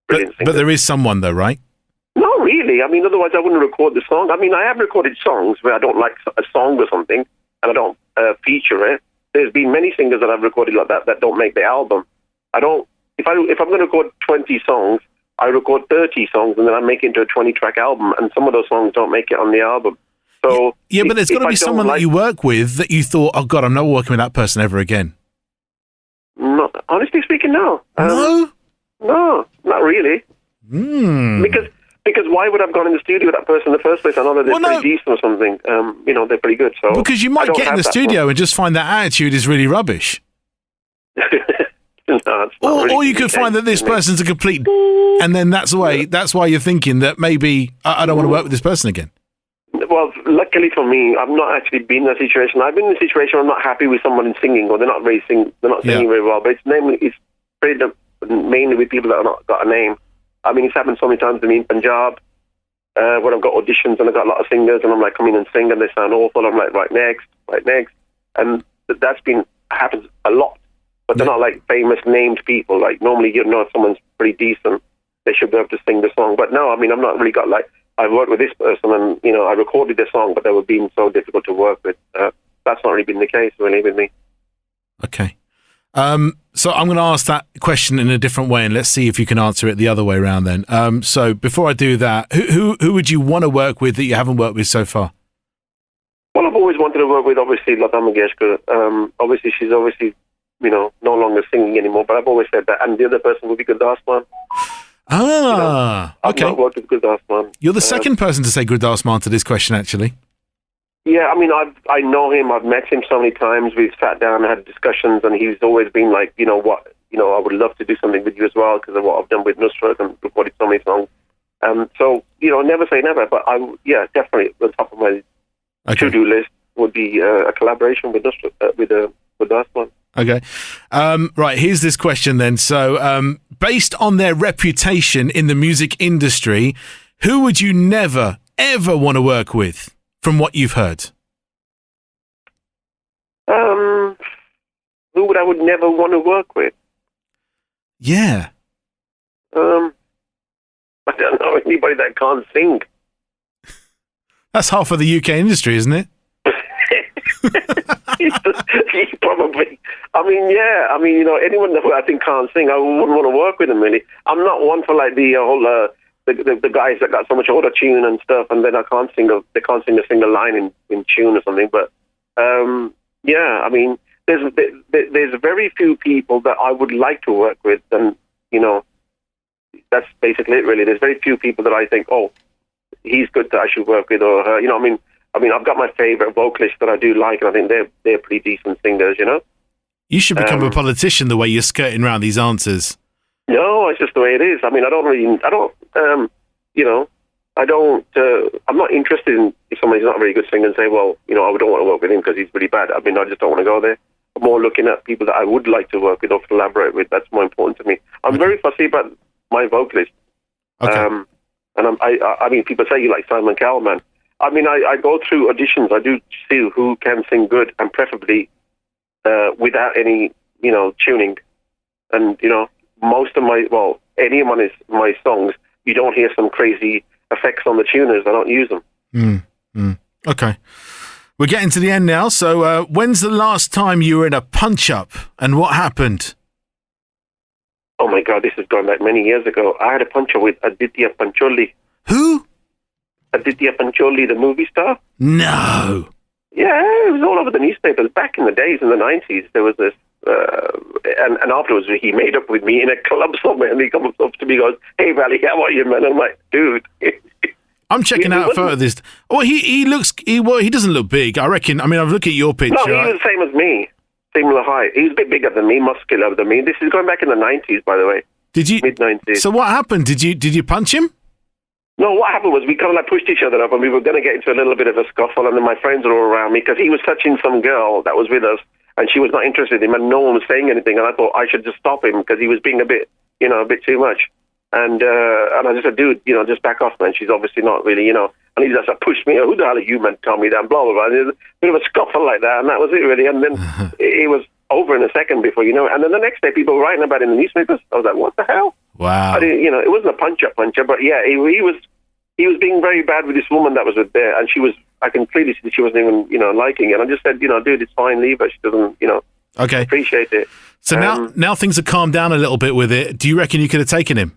brilliant singers. But there is someone, though, right? Not really. I mean, otherwise I wouldn't record the song. I mean, I have recorded songs where I don't like a song or something, and I don't feature it. There's been many singers that I've recorded like that don't make the album. I don't. If I'm going to record 20 songs, I record 30 songs, and then I make it into a 20-track album, and some of those songs don't make it on the album. So yeah, but there's got to be someone that you work with that you thought, oh God, I'm not working with that person ever again. No, honestly speaking, no. No, not really. Because why would I have gone in the studio with that person in the first place? I know that they're pretty decent or something. They're pretty good. So because you might get in the studio and just find that attitude is really rubbish. Or you could find that this person's a complete and then that's why you're thinking that maybe I don't want to work with this person again. Well, luckily for me, I've not actually been in a situation. I've been in a situation where I'm not happy with someone singing, or they're not singing very well. But it's mainly with people that have not got a name. I mean, it's happened so many times to me in Punjab, when I've got auditions and I've got a lot of singers, and I'm like, come in and sing, and they sound awful. I'm like, right next, and happens a lot. But they're not like famous named people. Like normally, if someone's pretty decent, they should be able to sing the song. But no, I mean, I've not really got like, I've worked with this person and, I recorded the song, but they were being so difficult to work with. That's not really been the case, really, with me. Okay. So I'm going to ask that question in a different way, and let's see if you can answer it the other way around then. So before I do that, who would you want to work with that you haven't worked with so far? Well, I've always wanted to work with, obviously, Lata Mangeshkar. Obviously, she's no longer singing anymore, but I've always said that. And the other person would be Gurdas Man. Okay. I've not worked with Gurdas Man. You're the second person to say Gurdas Man to this question, actually. Yeah, I mean, I know him. I've met him so many times. We've sat down and had discussions, and he's always been like, I would love to do something with you as well because of what I've done with Nusrat and recorded so many songs. So, never say never, but definitely at the top of my to-do list would be a collaboration with Nusrat, with Gurdas Man. Okay. Right, here's this question then. So, based on their reputation in the music industry, who would you never, ever want to work with, from what you've heard? Who I would never want to work with? Yeah. I don't know anybody that can't sing. That's half of the UK industry, isn't it? Probably. Anyone that I think can't sing, I wouldn't want to work with them, really. I'm not one for like the whole the guys that got so much auto tune and stuff, and then they can't sing a single line in tune or something. But there's very few people that I would like to work with, and that's basically it, really. There's very few people that I think, oh, he's good that I should work with, or her. I've got my favourite vocalists that I do like, and I think they're pretty decent singers, You should become a politician the way you're skirting around these answers. No, it's just the way it is. I mean, I'm not interested in if somebody's not a very good singer and say, well, I don't want to work with him because he's really bad. I mean, I just don't want to go there. I'm more looking at people that I would like to work with or collaborate with. That's more important to me. I'm very fussy about my vocalist. Okay. People say you like Simon Cowell, man. I mean, I go through auditions. I do see who can sing good, and preferably without any, tuning. And, most of any of my songs, you don't hear some crazy effects on the tuners. I don't use them. Okay. We're getting to the end now. So when's the last time you were in a punch-up, and what happened? Oh, my God, this is going back many years ago. I had a punch-up with Aditya Pancholi. Who? Aditya Pancholi, the movie star. No. Yeah, it was all over the newspapers. Back in the days, in the 90s, there was this, and afterwards he made up with me in a club somewhere, and he comes up to me and goes, "Hey, Bally, how are you, man?" I'm like, dude. I'm checking out a photo of this. Oh, he doesn't look big, I reckon. I mean, I've looked at your picture. No, he was the same as me. Similar height. He was a bit bigger than me, muscular than me. This is going back in the 90s, by the way. Did you? Mid-90s. So what happened? Did you punch him? No, what happened was we kind of like pushed each other up, and we were going to get into a little bit of a scuffle, and then my friends were all around me because he was touching some girl that was with us, and she was not interested in him, and no one was saying anything, and I thought I should just stop him because he was being a bit too much. And I just said, dude, just back off, man. She's obviously not really, and he just pushed me. Who the hell are you, man? Tell me that, blah, blah, blah. There's a bit of a scuffle like that, and that was it, really. And then it was over in a second before you know it. And then the next day, people were writing about it in the newspapers. I was like, what the hell? Wow. I didn't, it wasn't a puncher, but yeah, he was being very bad with this woman that was there, and I can clearly see that she wasn't even, liking it. And I just said, dude, it's fine, leave her. She doesn't, okay, appreciate it. So now things have calmed down a little bit with it. Do you reckon you could have taken him?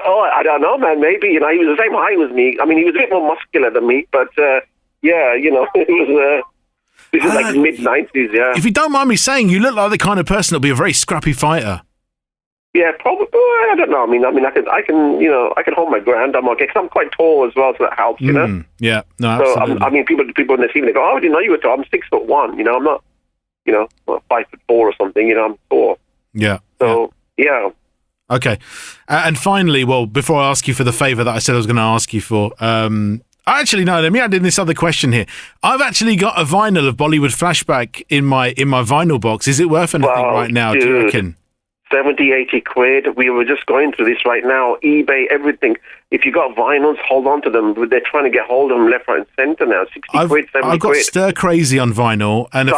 Oh, I don't know, man. Maybe, he was the same height as me. I mean, he was a bit more muscular than me, but it was this is like mid-90s, yeah. If you don't mind me saying, you look like the kind of person that'll be a very scrappy fighter. Yeah, probably. I don't know. I mean, I can hold my ground. I'm okay because I'm quite tall as well, so that helps, Yeah, no, absolutely. So people in the scene, they go, "Oh, I didn't know you were tall." I'm 6'1". I'm not, 5'4" or something. I'm tall. Yeah. So yeah. Okay. And finally, well, before I ask you for the favour that I said I was going to ask you for, actually, no, let me add in this other question here. I've actually got a vinyl of Bollywood Flashback in my vinyl box. Is it worth anything right now, do you reckon? 70, 80 quid. We were just going through this right now. eBay, everything. If you got vinyls, hold on to them. They're trying to get hold of them left, right, and centre now. 60 quid, 70 I've got quid. Stir Crazy on vinyl. And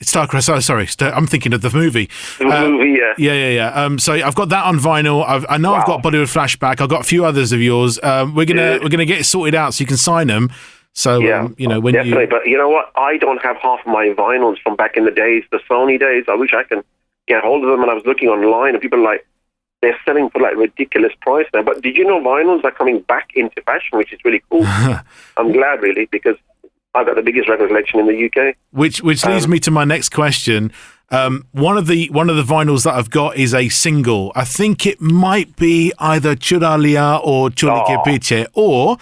Star Crazy. Sorry. I'm thinking of the movie. The movie, yeah. Yeah. So I've got that on vinyl. I know I've got Bollywood Flashback. I've got a few others of yours. We're gonna get it sorted out so you can sign them. So when definitely. But you know what? I don't have half of my vinyls from back in the days, the Sony days. I wish I can get hold of them. And I was looking online, and people are like, they're selling for like ridiculous price now. But did you know vinyls are coming back into fashion, which is really cool. I'm glad, really, because I've got the biggest record collection in the UK. Which leads me to my next question. One of the vinyls that I've got is a single. I think it might be either Chura Liya or Choli Ke Piche, or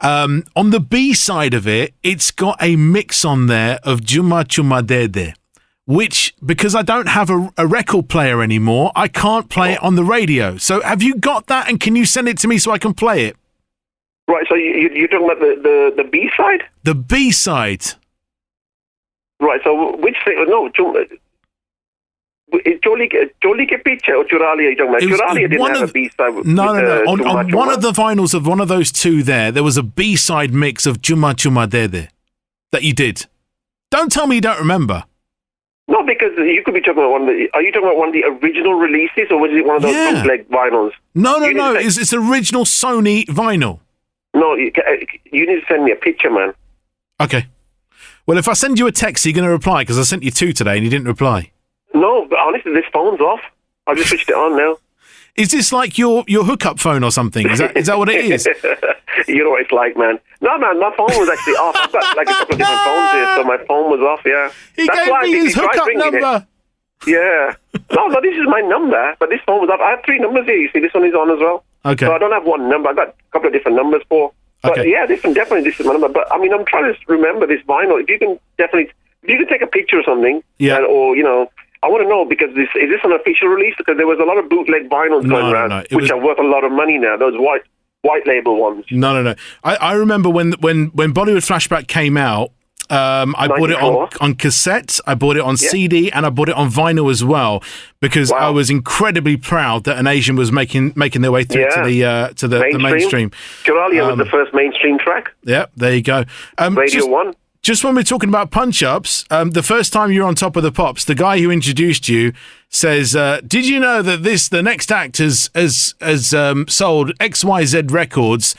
on the B side of it, it's got a mix on there of Juma Chuma De De, which, because I don't have a record player anymore, I can't play it on the radio. So have you got that, and can you send it to me so I can play it? Right, so you're talking about the B side? The B side. Right, so which thing? No, Choli Ke Piche or Chura Liya you're talking about? Chura Liya didn't have a B side. No. On one of the vinyls of one of those two there was a B side mix of Chuma Chuma De De that you did. Don't tell me you don't remember. No, because you could be talking about are you talking about one of the original releases, or was it one of those bootleg vinyls? No. It's original Sony vinyl. No, you need to send me a picture, man. Okay. Well, if I send you a text, are you going to reply? Because I sent you two today and you didn't reply. No, but honestly, this phone's off. I just switched it on now. Is this like your hookup phone or something? Is that what it is? You know what it's like, man. No, man, my phone was actually off. I've got like a couple of different phones here, so my phone was off, yeah. He gave me his hookup number. Yeah. No, this is my number, but this phone was off. I have 3 numbers here, you see. This one is on as well. Okay. So I don't have one number. I've got a couple of different numbers for. But yeah, definitely this is my number. But I mean, I'm trying to remember this vinyl. If you can take a picture or something, or, you know, I want to know, because is this an official release? Because there was a lot of bootleg vinyls going around, which are worth a lot of money now. Those white label ones. No. I remember when Bollywood Flashback came out, I bought it on cassette, I bought it on CD, and I bought it on vinyl as well, because I was incredibly proud that an Asian was making their way through to the mainstream. Chura Liya was the first mainstream track. Yeah, there you go. Radio 1. Just when we're talking about punch-ups, the first time you're on Top of the Pops, the guy who introduced you says, did you know that the next act has sold XYZ records,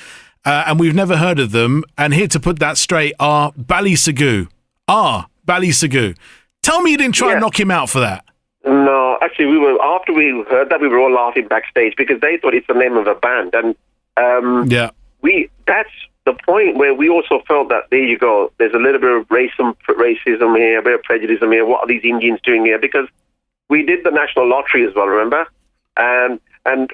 and we've never heard of them, and here to put that straight are Bally Sagoo. Bally Sagoo. Tell me you didn't try and knock him out for that. No, actually, after we heard that, we were all laughing backstage, because they thought it's the name of a band. And that's the point where we also felt that, there you go, there's a little bit of racism here, a bit of prejudice here. What are these Indians doing here? Because we did the national lottery as well, remember? And when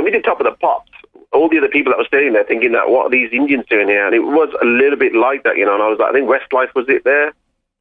we did Top of the Pops, all the other people that were staying there thinking that, what are these Indians doing here? And it was a little bit like that, you know. And I was like, I think Westlife, was it there?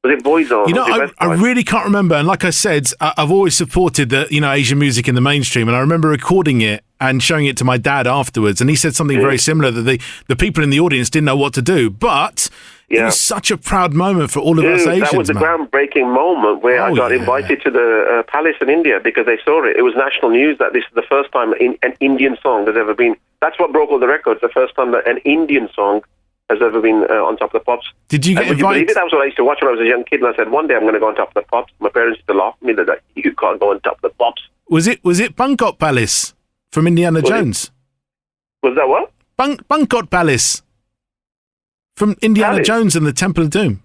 Was it Boyzone? You know, I really can't remember. And like I said, I've always supported Asian music in the mainstream. And I remember recording it and showing it to my dad afterwards. And he said something very similar, that the people in the audience didn't know what to do. But it was such a proud moment for all of us Asians. That was a groundbreaking moment where I got invited to the palace in India, because they saw it. It was national news that this is the first time an Indian song has ever been. That's what broke all the records, the first time that an Indian song has ever been on Top of the Pops. Did you get invited? That was what I used to watch when I was a young kid, and I said, one day I'm going to go on Top of the Pops. My parents used to laugh at me, that you can't go on Top of the Pops. Was it Bangkok Palace from Indiana Jones? Was that what? Bangkok Palace from Indiana Jones and the Temple of Doom.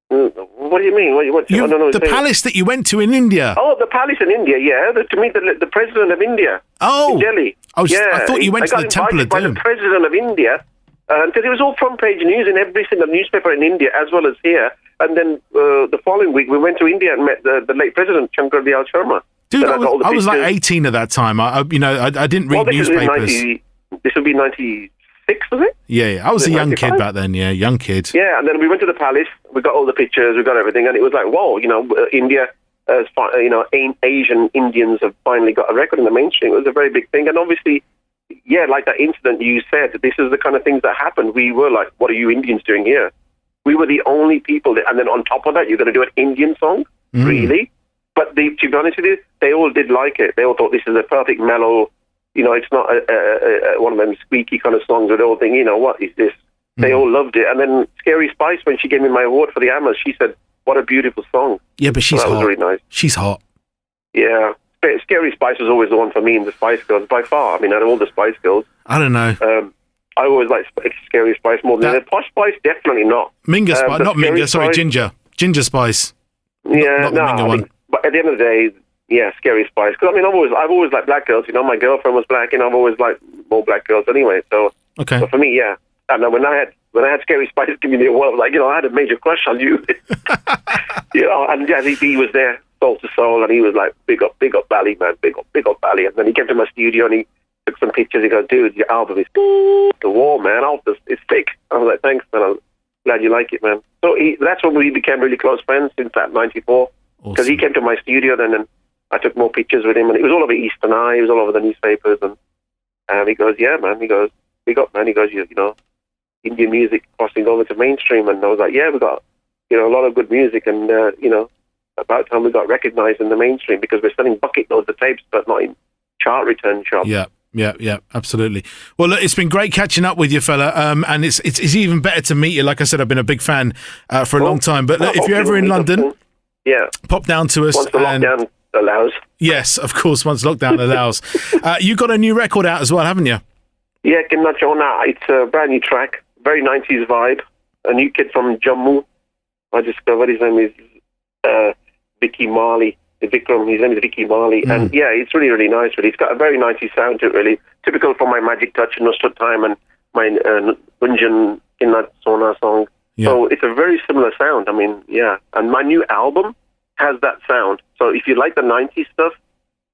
What do you mean? I don't know the palace that you went to in India. Oh, the palace in India, yeah. To meet the president of India. Oh. In Delhi. I thought you went to the Temple of Doom. I got invited by the president of India, because it was all front page news in every single newspaper in India as well as here. And then the following week we went to India and met the late president, Shankar Dayal Sharma. Dude, I was like 18 at that time. I didn't read newspapers. This would be 96, was it? Yeah. I was a young kid back then, young kid. Yeah, and then we went to the palace, we got all the pictures, we got everything, and it was like, whoa, India, Asian Indians have finally got a record in the mainstream. It was a very big thing. And obviously, yeah, like that incident you said, this is the kind of things that happened. We were like, what are you Indians doing here? We were the only people and then on top of that, you're going to do an Indian song? Really? But to be honest with you, they all did like it. They all thought this is a perfect mellow, it's not one of them squeaky kind of songs where they all think, what is this? They all loved it. And then Scary Spice, when she gave me my award for the Amas, she said, what a beautiful song. Yeah, but she's that hot. was really nice. She's hot. Yeah. Scary Spice was always the one for me in the Spice Girls, by far. I mean, out of all the Spice Girls. I don't know. I always like Scary Spice more than Posh Spice, definitely not. Minga Spice, not Minga, sorry, Spice, Ginger Spice. Yeah, not the Minga one. But at the end of the day, yeah, Scary Spice. Because I mean, I've always liked black girls. My girlfriend was black, and I've always liked more black girls anyway. So, okay. But for me, yeah. And when I had Scary Spice give me the award, I was like, I had a major crush on you. And Jazzy B was there, soul to soul, and he was like, big up Bally, man, big up Bally. And then he came to my studio and he took some pictures. He goes, dude, your album is the wall, man. It's thick. I was like, thanks, man. I'm glad you like it, man. So that's when we became really close friends since that 94. Because he came to my studio then, and I took more pictures with him, and it was all over Eastern Eye. It was all over the newspapers, and he goes, yeah, man. He goes, big up, man. He goes, Indian music crossing over to mainstream, and I was like, yeah, we got a lot of good music, and about time we got recognized in the mainstream because we're selling bucket loads of tapes, but not in chart return shops. Yeah, absolutely. Well, look, it's been great catching up with you, fella, and it's even better to meet you. Like I said, I've been a big fan for a long time. But look, if you're ever in London, pop down to us. Once the lockdown allows. Yes, of course, once lockdown allows. You got a new record out as well, haven't you? Yeah, Kinna Chona. It's a brand new track, very 90s vibe. A new kid from Jammu. I discovered his name is Vicky Marley. Vikram, his name is Vicky Marley. And yeah, it's really, really nice, really. It's got a very 90s sound to it, really. Typical from my Magic Touch, Nusrat Time, and my Gunjan Kinna Chona song. Yeah. So it's a very similar sound. I mean, yeah. And my new album has that sound. So if you like the 90s stuff,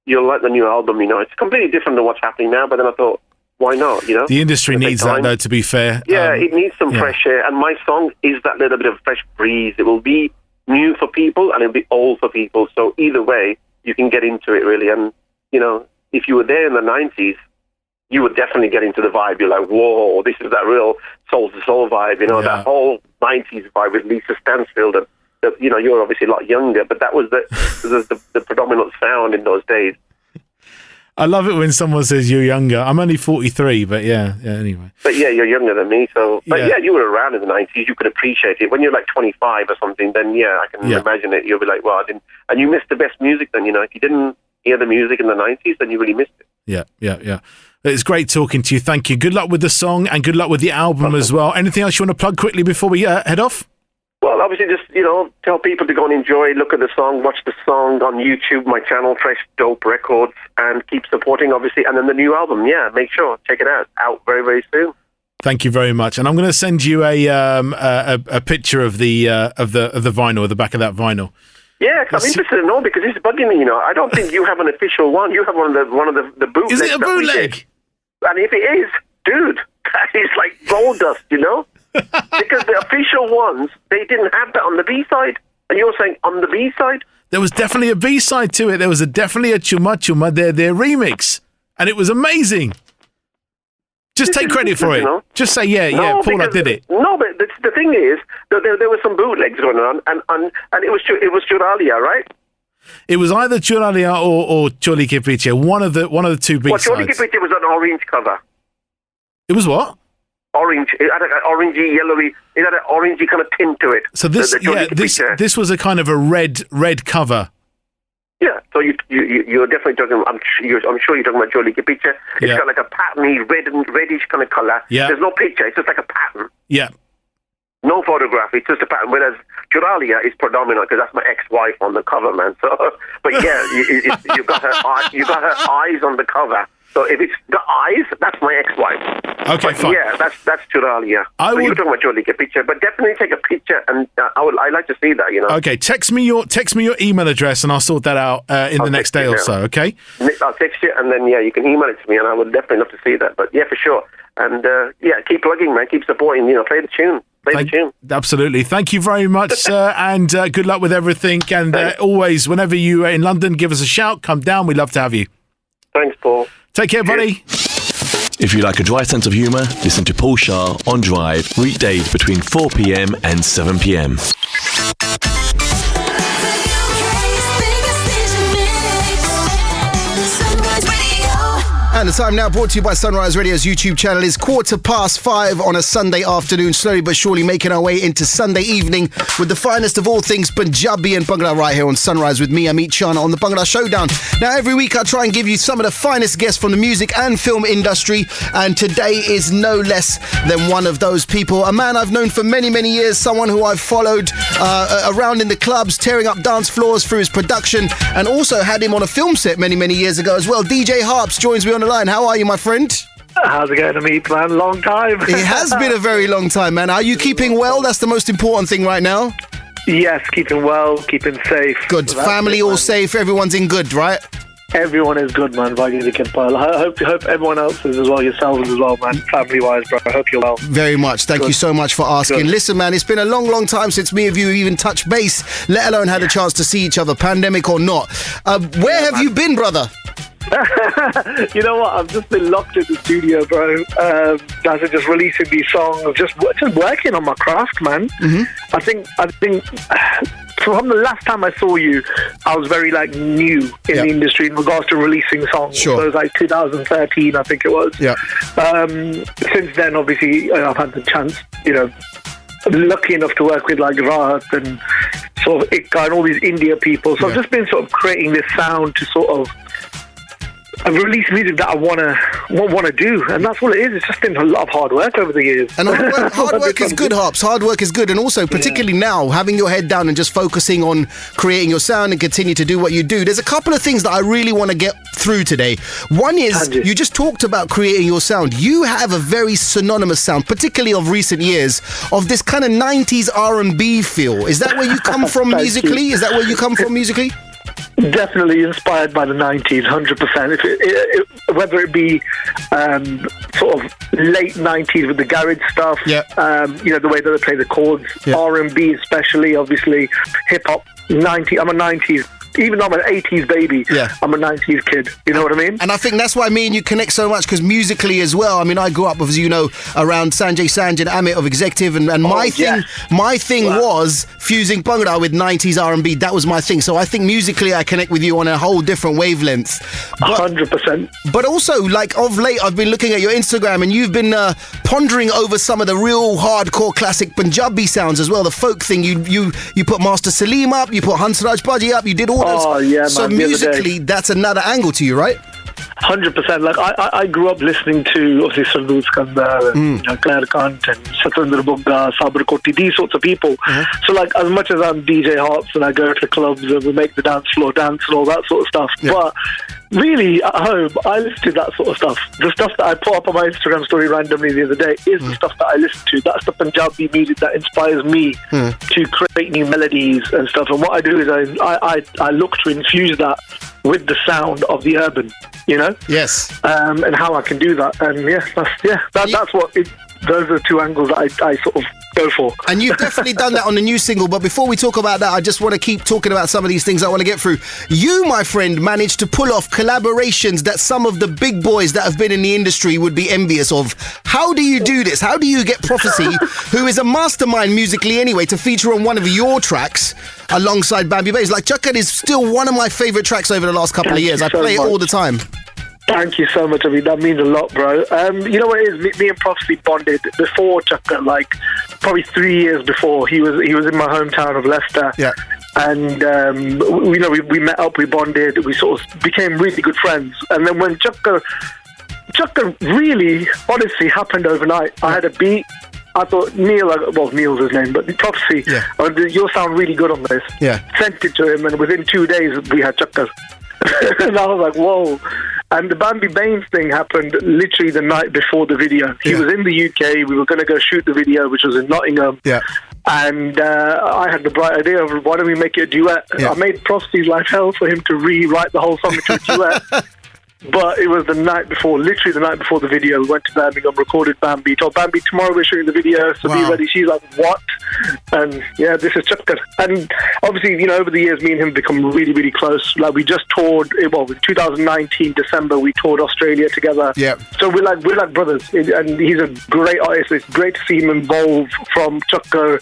you'll like the new album, It's completely different than what's happening now, but then I thought, why not, The industry needs that, though, to be fair. Yeah, it needs some fresh air, and my song is that little bit of fresh breeze. It will be new for people, and it'll be old for people, so either way, you can get into it, really. And, if you were there in the 90s, you would definitely get into the vibe. You're like, whoa, this is that real soul-to-soul vibe, that whole 90s vibe with Lisa Stansfield, and, you're obviously a lot younger, but that was the predominant sound in those days. I love it when someone says you're younger. I'm only 43, but yeah, anyway. But yeah, you're younger than me, so... But yeah, you were around in the 90s, you could appreciate it. When you're like 25 or something, then I can imagine it. You'll be like, well, I didn't... And you missed the best music then, If you didn't hear the music in the 90s, then you really missed it. Yeah. It's great talking to you. Thank you. Good luck with the song and good luck with the album as well. Anything else you want to plug quickly before we head off? Well, obviously just, tell people to go and enjoy, look at the song, watch the song on YouTube, my channel, Fresh Dope Records, and keep supporting, obviously. And then the new album, make sure, check it out very, very soon. Thank you very much. And I'm going to send you a picture of the vinyl, the back of that vinyl. Yeah, I'm interested to know because it's bugging me, I don't think you have an official one. You have one of the bootlegs. Is it a bootleg? And if it is, dude, that is like gold dust, Because the official ones, they didn't have that on the B-side. And you're saying on the B-side? There was definitely a B-side to it. There was definitely a Chuma Chuma, their remix. And it was amazing. Just take credit for it. Just say, Paul, I did it. No, but the thing is, that there were some bootlegs going on, and it was Churalia, right? It was either Churalia or Choli Ke Piche, one of the two B-sides. Choli Ke Piche was an orange cover. It was what? Orange. It had an orangey, yellowy. It had an orangey kind of tint to it. So this was a kind of a red cover. Yeah. So you're definitely talking. I'm sure you're talking about Choli Ke Piche. It's got like a patterny reddish kind of color. Yeah. There's no picture. It's just like a pattern. Yeah. No photograph. It's just a pattern. Whereas Churalia is predominant because that's my ex-wife on the cover, man. So, but yeah, you got her eyes on the cover. So if it's the eyes, that's my ex-wife. Okay, fine. Yeah, that's Churalia. You're talking about Choli Ke Piche, but definitely take a picture, and I like to see that. Okay, text me your email address, and I'll sort that out in the next day or so. Okay. I'll text you, and then you can email it to me, and I would definitely love to see that. But yeah, for sure. And keep plugging, man. Keep supporting. Play the tune. Play the tune. Absolutely. Thank you very much, sir, and good luck with everything. And always, whenever you are in London, give us a shout. Come down. We'd love to have you. Thanks, Paul. Take care, buddy. If you like a dry sense of humour, listen to Paul Shah on Drive, weekdays between 4 p.m. and 7 p.m. And the time now brought to you by Sunrise Radio's YouTube channel is 5:15 on a Sunday afternoon, slowly but surely making our way into Sunday evening with the finest of all things Punjabi and Bhangra right here on Sunrise with me, Ameet Chana, on the Bhangra Showdown. Now, every week I try and give you some of the finest guests from the music and film industry, and today is no less than one of those people. A man I've known for many, many years, someone who I've followed around in the clubs, tearing up dance floors through his production, and also had him on a film set many, many years ago as well. DJ Harpz joins me on the line. How are you, my friend? How's it going, Ameet, man? Long time. It has been a very long time, man. Are you keeping well? That's the most important thing right now. Yes, keeping well, keeping safe. Good. Family all safe. Everyone's in good, right? Everyone is good, man. I hope everyone else is as well. Yourselves as well, man. Family-wise, bro. I hope you're well. Very much. Thank you so much for asking. Good. Listen, man, it's been a long, long time since me and you even touched base, let alone had a chance to see each other, pandemic or not. Where have you been, brother? You know what? I've just been locked in the studio, bro. Just releasing these songs, just working on my craft, man. Mm-hmm. I think from the last time I saw you, I was very new in the industry in regards to releasing songs. Sure. So it was like 2013, I think it was. Yeah. Since then, obviously, I've had the chance, lucky enough to work with Raj and sort of Ikka and all these India people. So I've just been sort of creating this sound to sort of release music that I want to do, and that's all it is. It's just been a lot of hard work over the years. And hard work is good, Harpz. Hard work is good, and also particularly now, having your head down and just focusing on creating your sound and continue to do what you do. There's a couple of things that I really want to get through today. One is, you just talked about creating your sound. You have a very synonymous sound, particularly of recent years, of this kind of 90s R&B feel. Is that where you come from musically? Is that where you come from musically? Definitely inspired by the 90s, 100%. Whether it be sort of late 90s with the garage stuff, the way that they play the chords, R&B especially, obviously, hip-hop, 90s. I'm a 90s. Even though I'm an 80s baby, I'm a 90s kid. You know what I mean? And I think that's why me and you connect so much, because musically as well. I mean, I grew up, as you know, around Sanjay Sanj and Amit of Executive, and my thing was fusing Bhangra with 90s R&B. That was my thing. So I think musically I connect with you on a whole different wavelength. 100%. But also, of late, I've been looking at your Instagram, and you've been pondering over some of the real hardcore classic Punjabi sounds as well. The folk thing. You put Master Salim up, you put Hansraj Baji up, you did all so man, musically, that's another angle to you, right? 100%. I grew up listening to obviously Sardoot Skandar and Claire Kant and Satwinder Bugga, Sabir Koti, these sorts of people. So as much as I'm DJ Harpz and I go to the clubs and we make the dance floor dance and all that sort of stuff, but really at home I listen to that sort of stuff. The stuff that I put up on my Instagram story randomly the other day is the stuff that I listen to. That's the Punjabi music that inspires me to create new melodies and stuff. And what I do is I look to infuse that with the sound of the urban, Yes. And how I can do that. And that's what those are the two angles that I sort of go for. And you've definitely done that on the new single. But before we talk about that, I just want to keep talking about some of these things I want to get through. You, my friend, managed to pull off collaborations that some of the big boys that have been in the industry would be envious of. How do you do this? How do you get Prophecy, who is a mastermind musically anyway, to feature on one of your tracks alongside Bambi Bass? Chakkar is still one of my favourite tracks over the last couple of years. I play it all the time. Thank you so much, Ameet. That means a lot, bro. You know what it is? Me and Prophecy bonded before Chakkar, probably 3 years before. He was in my hometown of Leicester. Yeah. And we met up, we bonded, we sort of became really good friends. And then when Chakkar really, honestly, happened overnight. I had a beat. I thought Neil's his name, but Prophecy, you'll sound really good on this. Yeah. Sent it to him, and within 2 days we had Chakkar. And I was like, whoa. And the Bambi Bains thing happened literally the night before the video. He was in the UK. We were going to go shoot the video, which was in Nottingham. Yeah. And I had the bright idea of, why don't we make it a duet? Yeah. I made Prophecy's life hell for him to rewrite the whole song into a duet. But it was the night before, literally the night before the video. We went to Birmingham, recorded Bambi. Told Bambi, tomorrow we're shooting the video, so be ready. She's like, what? And yeah, this is Chakkar. And obviously, you know, over the years, me and him become really, really close. Like, we just toured, well, in 2019, December, we toured Australia together. Yeah. So we're like brothers. And he's a great artist. It's great to see him evolve from Chakkar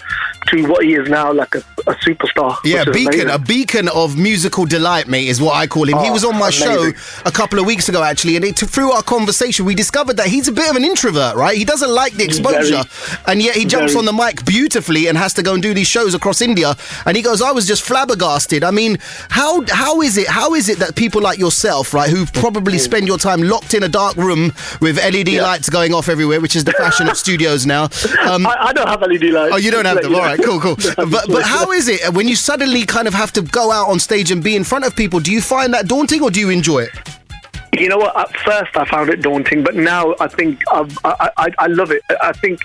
to what he is now, like a superstar. Yeah, amazing. a beacon of musical delight, mate, is what I call him. He was on my show a couple of weeks ago, actually, and through our conversation, we discovered that he's a bit of an introvert, right? He doesn't like the exposure, and yet he jumps on the mic beautifully and has to go and do these shows across India. And he goes, I was just flabbergasted. I mean, how is it that people like yourself, right, who probably spend your time locked in a dark room with LED lights going off everywhere, which is the fashion of studios now. I don't have LED lights. Oh, you don't have them. All right, cool. But how is it when you suddenly kind of have to go out on stage and be in front of people? Do you find that daunting, or do you enjoy it? You know what? At first, I found it daunting, but now I think I love it. I think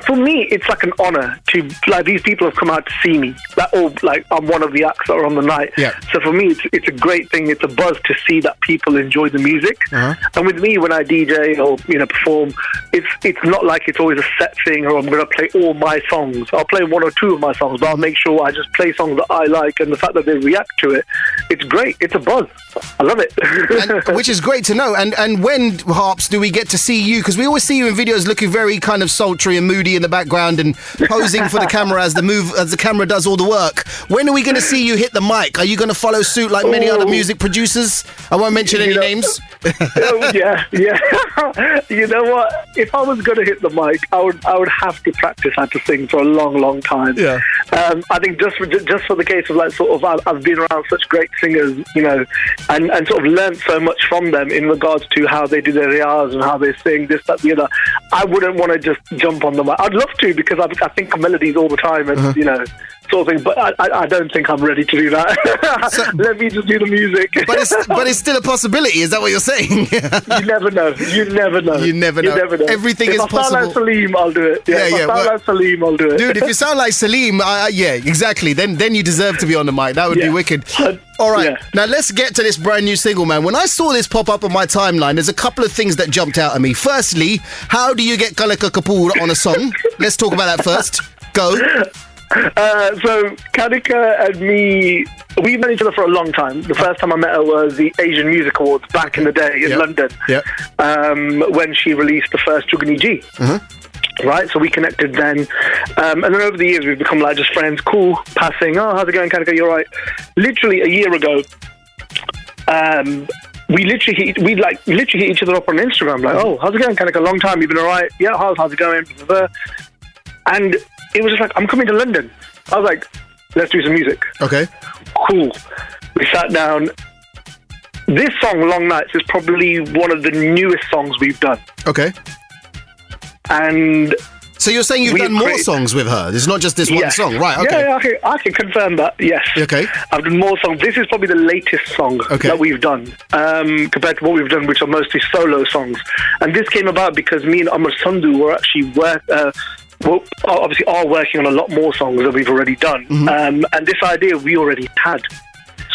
for me, it's like an honor to, like, these people have come out to see me. Like I'm one of the acts that are on the night. Yeah. So for me, it's a great thing. It's a buzz to see that people enjoy the music. And with me, when I DJ or perform, it's not like it's always a set thing, or I'm going to play all my songs. I'll play one or two of my songs, but I'll make sure I just play songs that I like, and the fact that they react to it, it's great. It's a buzz. I love it. Which is great to know. And when, Harpz, do we get to see you? Because we always see you in videos looking very kind of sultry and moody in the background and posing for the camera as the camera does all the work. When are we going to see you hit the mic? Are you going to follow suit like many other music producers? I won't mention any names. Yeah. You know what? If I was going to hit the mic, I would have to practice how to sing for a long time. Yeah. I think just for the case of, like, sort of, I've been around such great singers, and sort of learned so much from them in regards to how they do their riyaz and how they sing, this, that, the other. I wouldn't want to just jump on the mic. I'd love to, because I think of melodies all the time, and sort of thing, but I don't think I'm ready to do that. So, let me just do the music. But it's still a possibility. Is that what you're saying? You never know. You never know. Everything is possible. If I sound like Salim, I'll do it. If I sound like Salim, I'll do it. Dude, if you sound like Salim, yeah, exactly. Then you deserve to be on the mic. That would be wicked. All right, now let's get to this brand new single, man. When I saw this pop up on my timeline, there's a couple of things that jumped out at me. Firstly, how do you get Kalika Kapoor on a song? Let's talk about that first. Go. So Kanika and me, we've known each other for a long time. The first time I met her was the Asian Music Awards back in the day in London, when she released the first Chugni Ji. Right, so we connected then, and then over the years we've become like just friends, cool, passing, oh, how's it going, Kanika, you're right. Literally a year ago, we literally hit each other up on Instagram, like, oh, how's it going, Kanika, long time, you've been alright, yeah, how's it going, and it was just like, I'm coming to London. I was like, let's do some music. Okay. Cool. We sat down. This song, Long Nights, is probably one of the newest songs we've done. Okay. And so you're saying you've done more songs with her? There's not just this one song, right? Okay. Yeah, I can confirm that. Yes. Okay. I've done more songs. This is probably the latest song that we've done, compared to what we've done, which are mostly solo songs. And this came about because me and Amar Sandhu were actually obviously are working on a lot more songs that we've already done. And this idea we already had.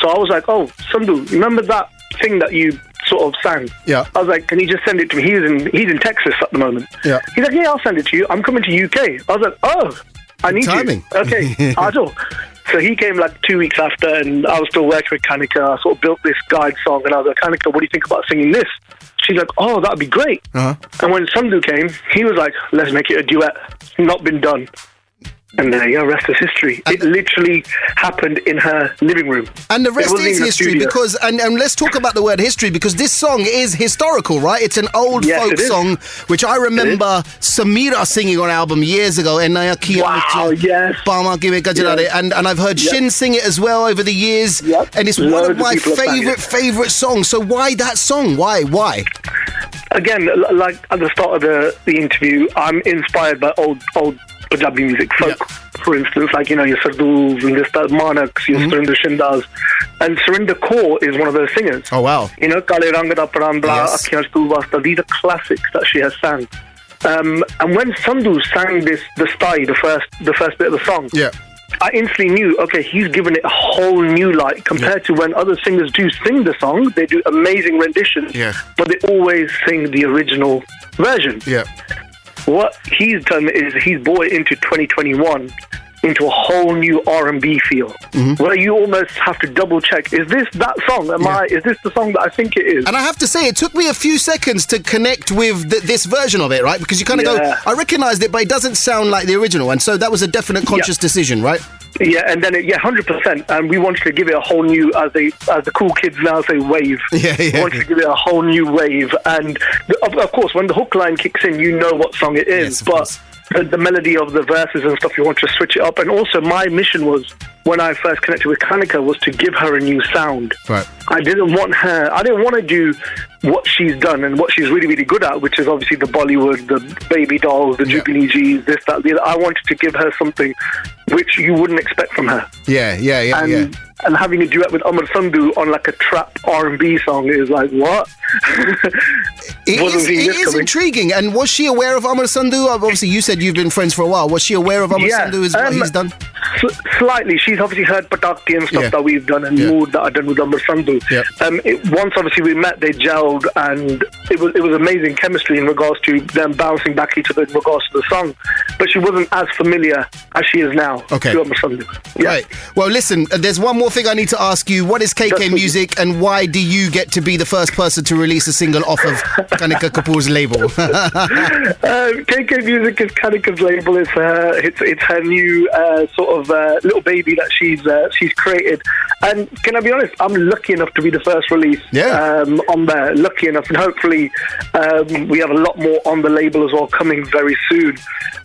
So I was like, oh, Sandhu, remember that thing that you sort of sang? Yeah. I was like, can you just send it to me? He's in Texas at the moment. Yeah. He's like, yeah, I'll send it to you. I'm coming to UK. I was like, oh, I need timing. You. Okay, Adil. So he came like 2 weeks after, and I was still working with Kanika. I sort of built this guide song, and I was like, Kanika, what do you think about singing this? She's like, oh, that'd be great. And when Sandhu came, he was like, let's make it a duet. It's not been done. And rest is history. It literally happened in her living room. And the rest is history because, and let's talk about the word history, because this song is historical, right? It's an old folk song, which I remember Samira singing on an album years ago. Wow, yes. And I've heard Shin sing it as well over the years. And it's one of my favourite songs. So why that song? Why? Again, like at the start of the interview, I'm inspired by old Punjabi music, folk, for instance, like, your Sardoos and this, that, Manaks, your Surinder Shindas. And Surinder Kaur is one of those singers. Oh, wow. Kale Rang Da Parambla, Akhiyan Stu Vasta, these are classics that she has sang. And when Sandhu sang the stai, the first bit of the song, I instantly knew, okay, he's given it a whole new light compared to when other singers do sing the song. They do amazing renditions, but they always sing the original version. Yeah. What he's done is he's brought it into 2021 into a whole new R&B feel, where you almost have to double check, is this that song? Is this the song that I think it is? And I have to say, it took me a few seconds to connect with this version of it, right? Because you kind of go, I recognised it, but it doesn't sound like the original. And so that was a definite conscious decision, right? Yeah, and then 100%. And we wanted to give it a whole new, as the cool kids now say, wave. We wanted to give it a whole new wave. And of course, when the hook line kicks in, you know what song it is. But the melody of the verses and stuff, you want to switch it up. And also, my mission was, when I first connected with Kanika, was to give her a new sound. Right. I didn't want to do what she's done and what she's really, really good at, which is obviously the Bollywood, the baby dolls, the Jubilee Gs, this, that, the other. I wanted to give her something which you wouldn't expect from her. And having a duet with Amar Sandhu on like a trap R&B song is like, what? It is intriguing. And was she aware of Amar Sandhu? Obviously, you said you've been friends for a while. Was she aware of Amar Sandhu, what he's done? Slightly. She's obviously heard Patakti and stuff that we've done and Mood that I've done with Amar Sandhu. Once obviously we met, they gelled, and it was amazing chemistry in regards to them bouncing back each other in regards to the song. But she wasn't as familiar as she is now to Amar Sandhu. Right. Well, listen, there's one more thing I need to ask you. What is KK Music, and why do you get to be the first person to release a single off of Kanika Kapoor's label? KK Music is Kanika's label. It's her new sort of little baby that she's created. And can I be honest, I'm lucky enough to be the first release on there. Lucky enough, and hopefully we have a lot more on the label as well coming very soon.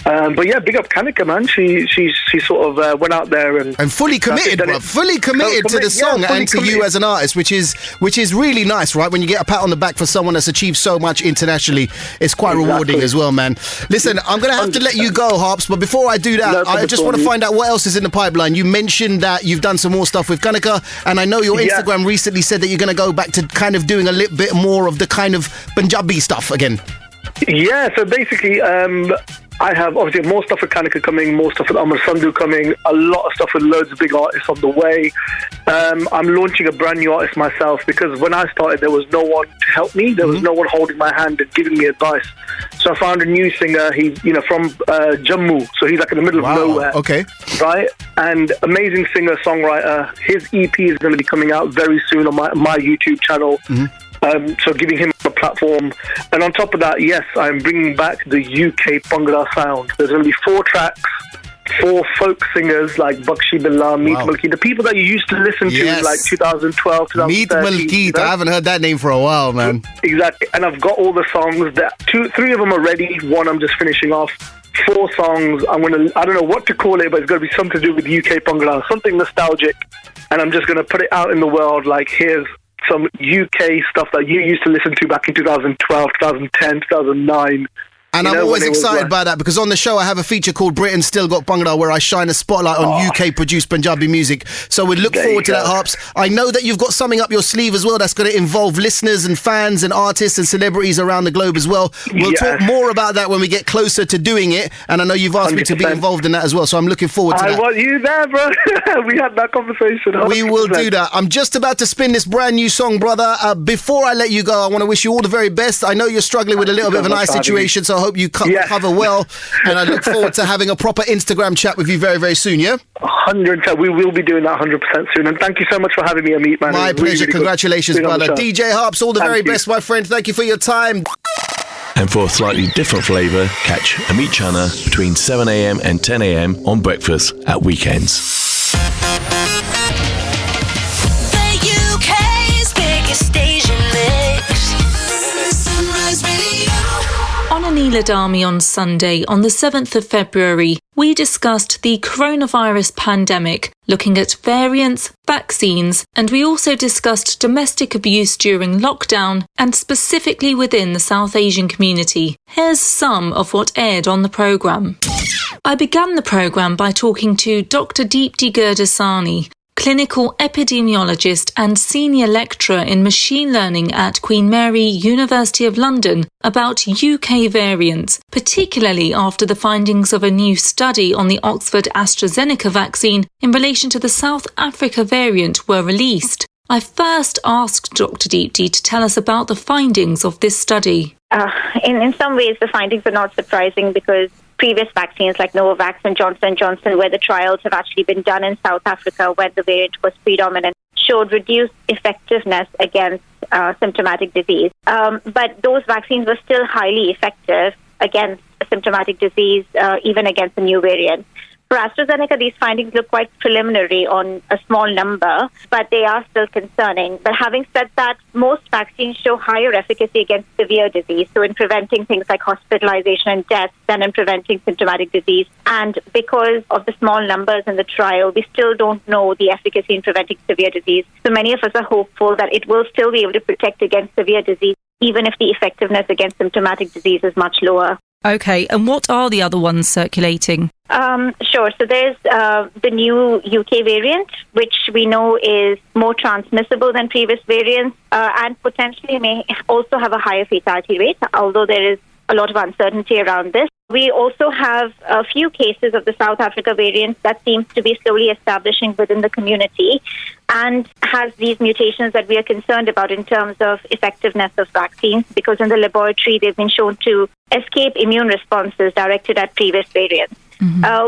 But yeah, big up Kanika, man. She sort of went out there and fully committed, bro. Fully committed to the song and to you as an artist, which is really nice, right? When you get a pat on the back for someone that's achieved so much internationally, it's quite rewarding as well, man. Listen, I'm going to have to let you go, Harpz, but before I do that, I just want to find out what else is in the pipeline. You mentioned that you've done some more stuff with Kanika, and I know your Instagram recently said that you're going to go back to kind of doing a little bit more of the kind of Punjabi stuff again. Yeah, so basically, I have obviously more stuff with Kanika coming, more stuff with Amar Sandhu coming, a lot of stuff with loads of big artists on the way. I'm launching a brand new artist myself, because when I started, there was no one to help me. There was no one holding my hand and giving me advice. So I found a new singer. He's from Jammu, so he's like in the middle of nowhere. Okay. Right? And amazing singer, songwriter. His EP is going to be coming out very soon on my YouTube channel. So giving him a platform. And on top of that, yes, I'm bringing back the UK Bhangra sound. There's going to be 4 tracks, 4 folk singers like Bakshi Billah, Meet Malkeet, the people that you used to listen to in like 2012, 2013. Meet Malkeet, I haven't heard that name for a while, man. Exactly. And I've got all the songs. 3 of them are ready. 1 I'm just finishing off. 4 songs. I don't know what to call it, but it's going to be something to do with UK Bhangra, something nostalgic. And I'm just going to put it out in the world like, here's some UK stuff that you used to listen to back in 2012, 2010, 2009. And I'm always excited by that, because on the show I have a feature called Britain Still Got Bhangra, where I shine a spotlight on UK-produced Punjabi music. So we look forward to that, Harpz. I know that you've got something up your sleeve as well that's going to involve listeners and fans and artists and celebrities around the globe as well. We'll talk more about that when we get closer to doing it, and I know you've asked 100%. Me to be involved in that as well, so I'm looking forward to that. I want you there, bro. We had that conversation. 100%. We will do that. I'm just about to spin this brand new song, brother. Before I let you go, I want to wish you all the very best. I know you're struggling with a little bit of an eye situation, so I hope you cover well, and I look forward to having a proper Instagram chat with you very, very soon, 100%. We will be doing that 100% soon, and thank you so much for having me, Ameet, man. My pleasure. Really, really Congratulations, brother. DJ Harpz, all the very best, my friend. Thank you for your time. And for a slightly different flavour, catch Ameet Chana between 7 a.m. and 10 a.m. on breakfast at weekends. The UK's biggest station mix. Sunrise Radio. On Anila Dhami on Sunday, on the 7th of February, we discussed the coronavirus pandemic, looking at variants, vaccines, and we also discussed domestic abuse during lockdown and specifically within the South Asian community. Here's some of what aired on the programme. I began the programme by talking to Dr. Deepti Gurdasani, clinical epidemiologist and senior lecturer in machine learning at Queen Mary, University of London, about UK variants, particularly after the findings of a new study on the Oxford AstraZeneca vaccine in relation to the South Africa variant were released. I first asked Dr. Deepti to tell us about the findings of this study. In some ways, the findings are not surprising because previous vaccines like Novavax and Johnson & Johnson, where the trials have actually been done in South Africa, where the variant was predominant, showed reduced effectiveness against symptomatic disease. But those vaccines were still highly effective against symptomatic disease, even against the new variant. For AstraZeneca, these findings look quite preliminary on a small number, but they are still concerning. But having said that, most vaccines show higher efficacy against severe disease, so in preventing things like hospitalization and death than in preventing symptomatic disease. And because of the small numbers in the trial, we still don't know the efficacy in preventing severe disease. So many of us are hopeful that it will still be able to protect against severe disease, even if the effectiveness against symptomatic disease is much lower. Okay, and what are the other ones circulating? Sure. So there's the new UK variant, which we know is more transmissible than previous variants and potentially may also have a higher fatality rate, although there is a lot of uncertainty around this. We also have a few cases of the South Africa variant that seems to be slowly establishing within the community and has these mutations that we are concerned about in terms of effectiveness of vaccines, because in the laboratory they've been shown to escape immune responses directed at previous variants.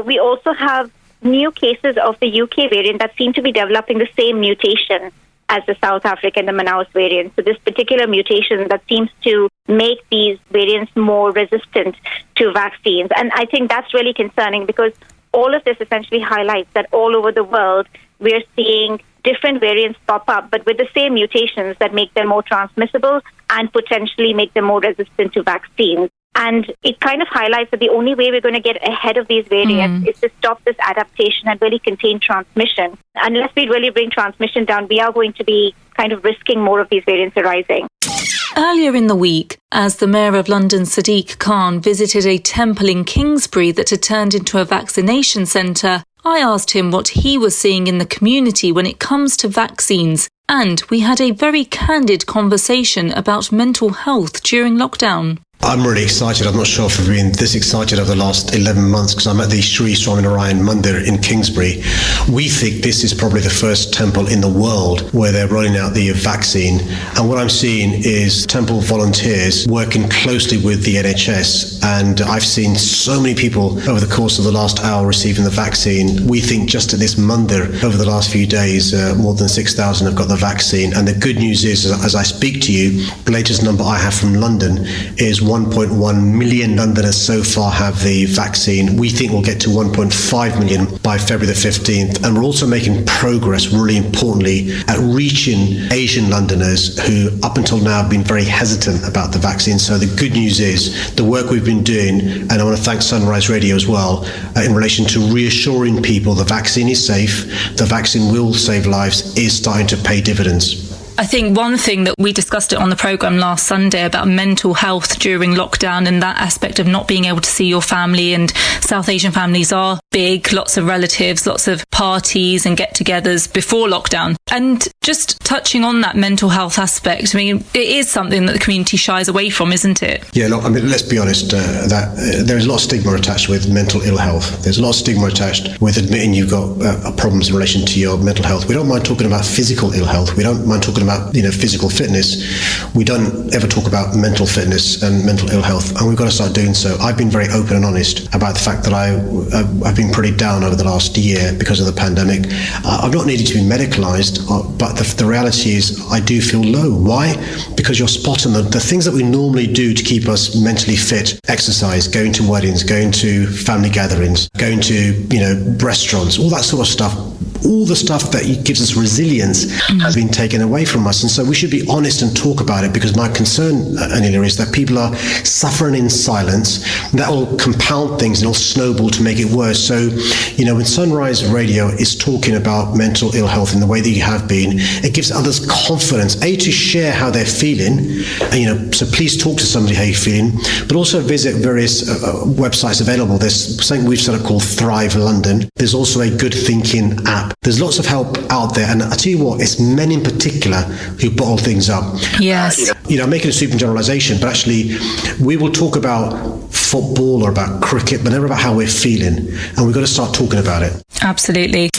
We also have new cases of the UK variant that seem to be developing the same mutation as the South African, the Manaus variant. So this particular mutation that seems to make these variants more resistant to vaccines. And I think that's really concerning because all of this essentially highlights that all over the world we're seeing different variants pop up, but with the same mutations that make them more transmissible and potentially make them more resistant to vaccines. And it kind of highlights that the only way we're going to get ahead of these variants is to stop this adaptation and really contain transmission. Unless we really bring transmission down, we are going to be kind of risking more of these variants arising. Earlier in the week, as the Mayor of London, Sadiq Khan, visited a temple in Kingsbury that had turned into a vaccination centre, I asked him what he was seeing in the community when it comes to vaccines, and we had a very candid conversation about mental health during lockdown. I'm really excited. I'm not sure if I've been this excited over the last 11 months because I'm at the Sri Swaminarayan Mandir in Kingsbury. We think this is probably the first temple in the world where they're rolling out the vaccine. And what I'm seeing is temple volunteers working closely with the NHS. And I've seen so many people over the course of the last hour receiving the vaccine. We think just at this Mandir over the last few days, more than 6,000 have got the vaccine. And the good news is, as I speak to you, the latest number I have from London is 1.1 million Londoners so far have the vaccine. We think we'll get to 1.5 million by February the 15th. And we're also making progress, really importantly, at reaching Asian Londoners who up until now have been very hesitant about the vaccine. So the good news is the work we've been doing, and I want to thank Sunrise Radio as well, in relation to reassuring people the vaccine is safe, the vaccine will save lives, is starting to pay dividends. I think one thing that we discussed it on the programme last Sunday about mental health during lockdown and that aspect of not being able to see your family, and South Asian families are big, lots of relatives, lots of parties and get-togethers before lockdown. And just touching on that mental health aspect, I mean, it is something that the community shies away from, isn't it? Yeah, look, I mean, let's be honest, that there is a lot of stigma attached with mental ill health. There's a lot of stigma attached with admitting you've got problems in relation to your mental health. We don't mind talking about physical ill health. We don't mind talking about physical fitness. We don't ever talk about mental fitness and mental ill health, and we've got to start doing so. I've been very open and honest about the fact that I've been pretty down over the last year because of the pandemic. I've not needed to be medicalised, but the reality is I do feel low. Why? Because you're spot on. The things that we normally do to keep us mentally fit, exercise, going to weddings, going to family gatherings, going to restaurants, all that sort of stuff, all the stuff that gives us resilience has been taken away from us. And so we should be honest and talk about it, because my concern, Anila, is that people are suffering in silence. That will compound things and it'll snowball to make it worse. So, when Sunrise Radio is talking about mental ill health in the way that you have been, it gives others confidence, to share how they're feeling. So please talk to somebody how you're feeling, but also visit various websites available. There's something we've set up called Thrive London. There's also a Good Thinking app help. There's lots of help out there, and I tell you what, it's men in particular who bottle things up. Yes. I'm making a sweeping generalisation, but actually we will talk about football or about cricket, but never about how we're feeling, and we've got to start talking about it. Absolutely.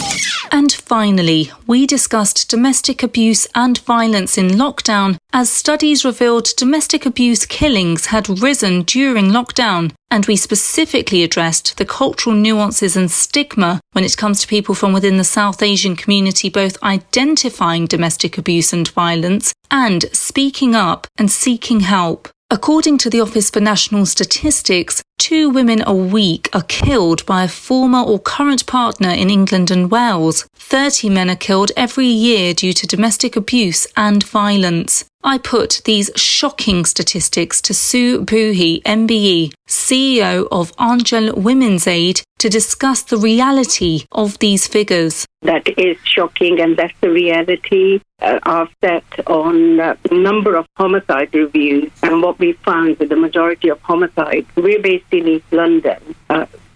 And finally, we discussed domestic abuse and violence in lockdown as studies revealed domestic abuse killings had risen during lockdown. And we specifically addressed the cultural nuances and stigma when it comes to people from within the South Asian community both identifying domestic abuse and violence and speaking up and seeking help. According to the Office for National Statistics, 2 women a week are killed by a former or current partner in England and Wales. 30 men are killed every year due to domestic abuse and violence. I put these shocking statistics to Su Bhuhi MBE, CEO of Angel Women's Aid, to discuss the reality of these figures. That is shocking, and that's the reality. I've sat on a number of homicide reviews, and what we found with the majority of homicides, we're based in East London,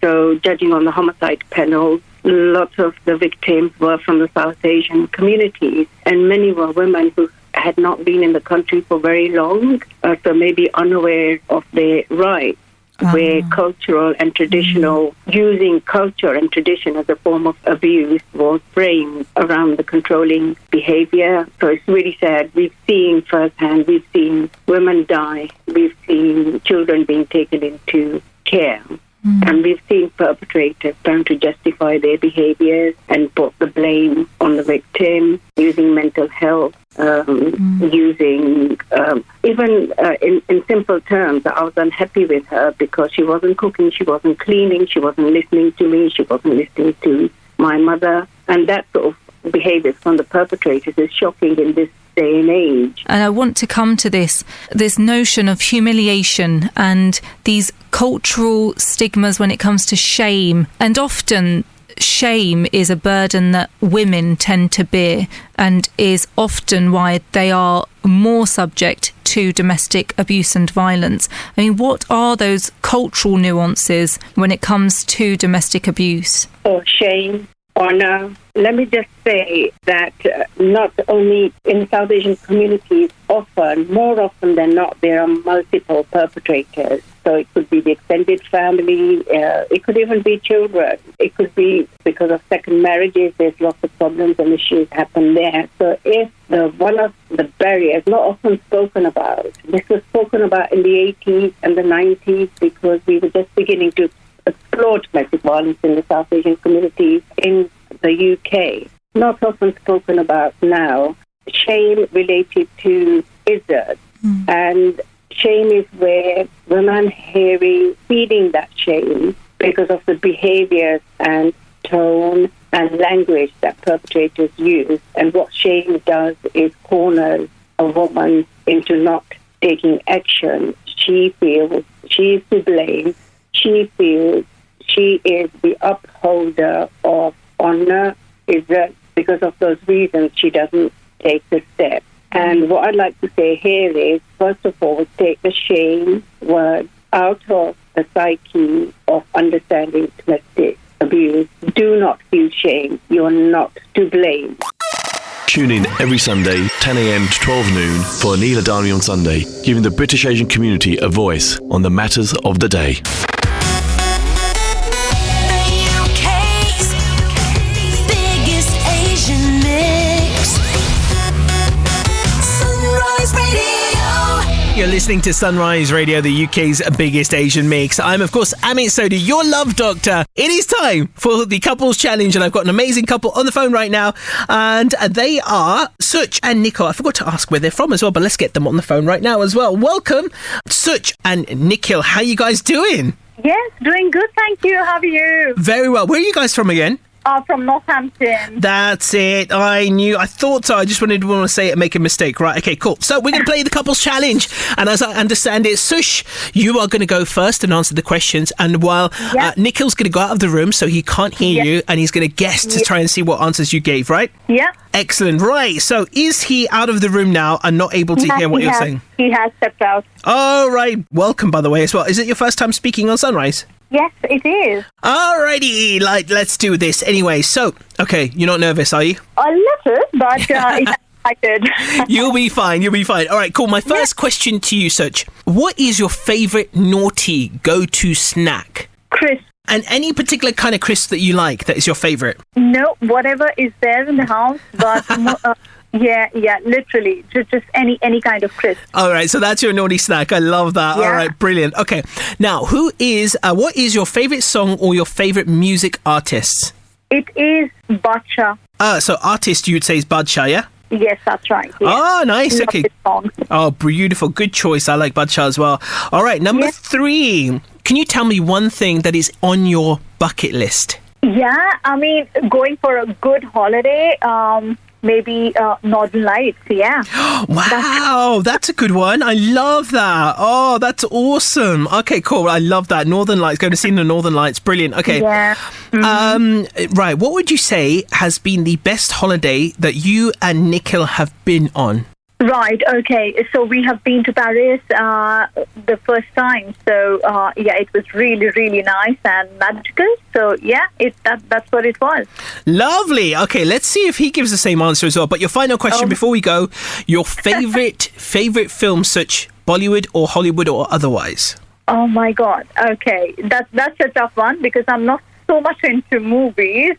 so judging on the homicide panel, lots of the victims were from the South Asian communities, and many were women who had not been in the country for very long, so maybe unaware of their rights. Where cultural and traditional, using culture and tradition as a form of abuse was framed around the controlling behavior. So it's really sad. We've seen firsthand, we've seen women die, we've seen children being taken into care. And we've seen perpetrators trying to justify their behaviors and put the blame on the victim, using mental health, using, even in simple terms, I was unhappy with her because she wasn't cooking, she wasn't cleaning, she wasn't listening to me, she wasn't listening to my mother. And that sort of behavior from the perpetrators is shocking in this day and age. And I want to come to this notion of humiliation and these cultural stigmas when it comes to shame. And often shame is a burden that women tend to bear and is often why they are more subject to domestic abuse and violence. I mean, what are those cultural nuances when it comes to domestic abuse? Shame, honor. Let me just say that not only in South Asian communities, more often than not, there are multiple perpetrators. So it could be the extended family, it could even be children. It could be because of second marriages, there's lots of problems and issues happen there. So if one of the barriers, not often spoken about, this was spoken about in the 80s and the 90s because we were just beginning to explore domestic violence in the South Asian communities in the UK. Not often spoken about now. Shame related to izzat. And shame is where women feeding that shame because of the behaviors and tone and language that perpetrators use. And what shame does is corners a woman into not taking action. She feels she is to blame. She feels she is the upholder of honor. Is that because of those reasons she doesn't take the step? And what I'd like to say here is, first of all, take the shame word out of the psyche of understanding domestic abuse. Do not feel shame. You're not to blame. Tune in every Sunday, 10 a.m. to 12 noon for Anila Dhami on Sunday, giving the British Asian community a voice on the matters of the day. You're listening to Sunrise Radio, the UK's biggest Asian mix. I'm, of course, Ameet Sodha, your love doctor. It is time for the couples challenge, and I've got an amazing couple on the phone right now, and they are Such and Nikhil. I forgot to ask where they're from as well, but let's get them on the phone right now as well. Welcome, Such and Nikhil. How are you guys doing? Yes, doing good, thank you. How are you? Very well. Where are you guys from again? From Northampton. That's it. I thought so. I just want to say it and make a mistake. Right, okay, cool. So we're going to play the couples challenge. And as I understand it, Sush, you are going to go first and answer the questions. And while Nikhil's going to go out of the room so he can't hear you, and he's going to guess to try and see what answers you gave, right? Yeah. Excellent. Right. So is he out of the room now and not able to hear what you're saying? He has stepped out. All right. Welcome, by the way, as well. Is it your first time speaking on Sunrise? Yes, it is. Alrighty, let's do this. Anyway, so, okay, you're not nervous, are you? A little, but it's excited. You'll be fine. All right, cool. My first question to you, Such. What is your favourite naughty go-to snack? Crisp. And any particular kind of crisp that you like that is your favourite? No, whatever is there in the house, but yeah, literally, just any kind of crisp. All right, so that's your naughty snack. I love that. Yeah. All right, brilliant. Okay, now, what is your favourite song or your favourite music artist? It is Bacha. So artist, you would say, is Badshah, yeah? Yes, that's right. Yes. Oh, nice. Love Okay. this song. Oh, beautiful. Good choice. I like Badshah as well. All right, number 3. Can you tell me one thing that is on your bucket list? Yeah, I mean, going for a good holiday, maybe Northern Lights, yeah. Wow, that's a good one. I love that. Oh, that's awesome. Okay, cool. I love that. Northern Lights. Going to see the Northern Lights. Brilliant. Okay. Yeah. Right. What would you say has been the best holiday that you and Nikhil have been on? Right, okay. So we have been to Paris the first time. So, it was really, really nice and magical. So, yeah, that's what it was. Lovely. Okay, let's see if he gives the same answer as well. But your final question before we go, your favourite film, Such Bollywood or Hollywood or otherwise? Oh, my God. Okay, that's a tough one because I'm not so much into movies.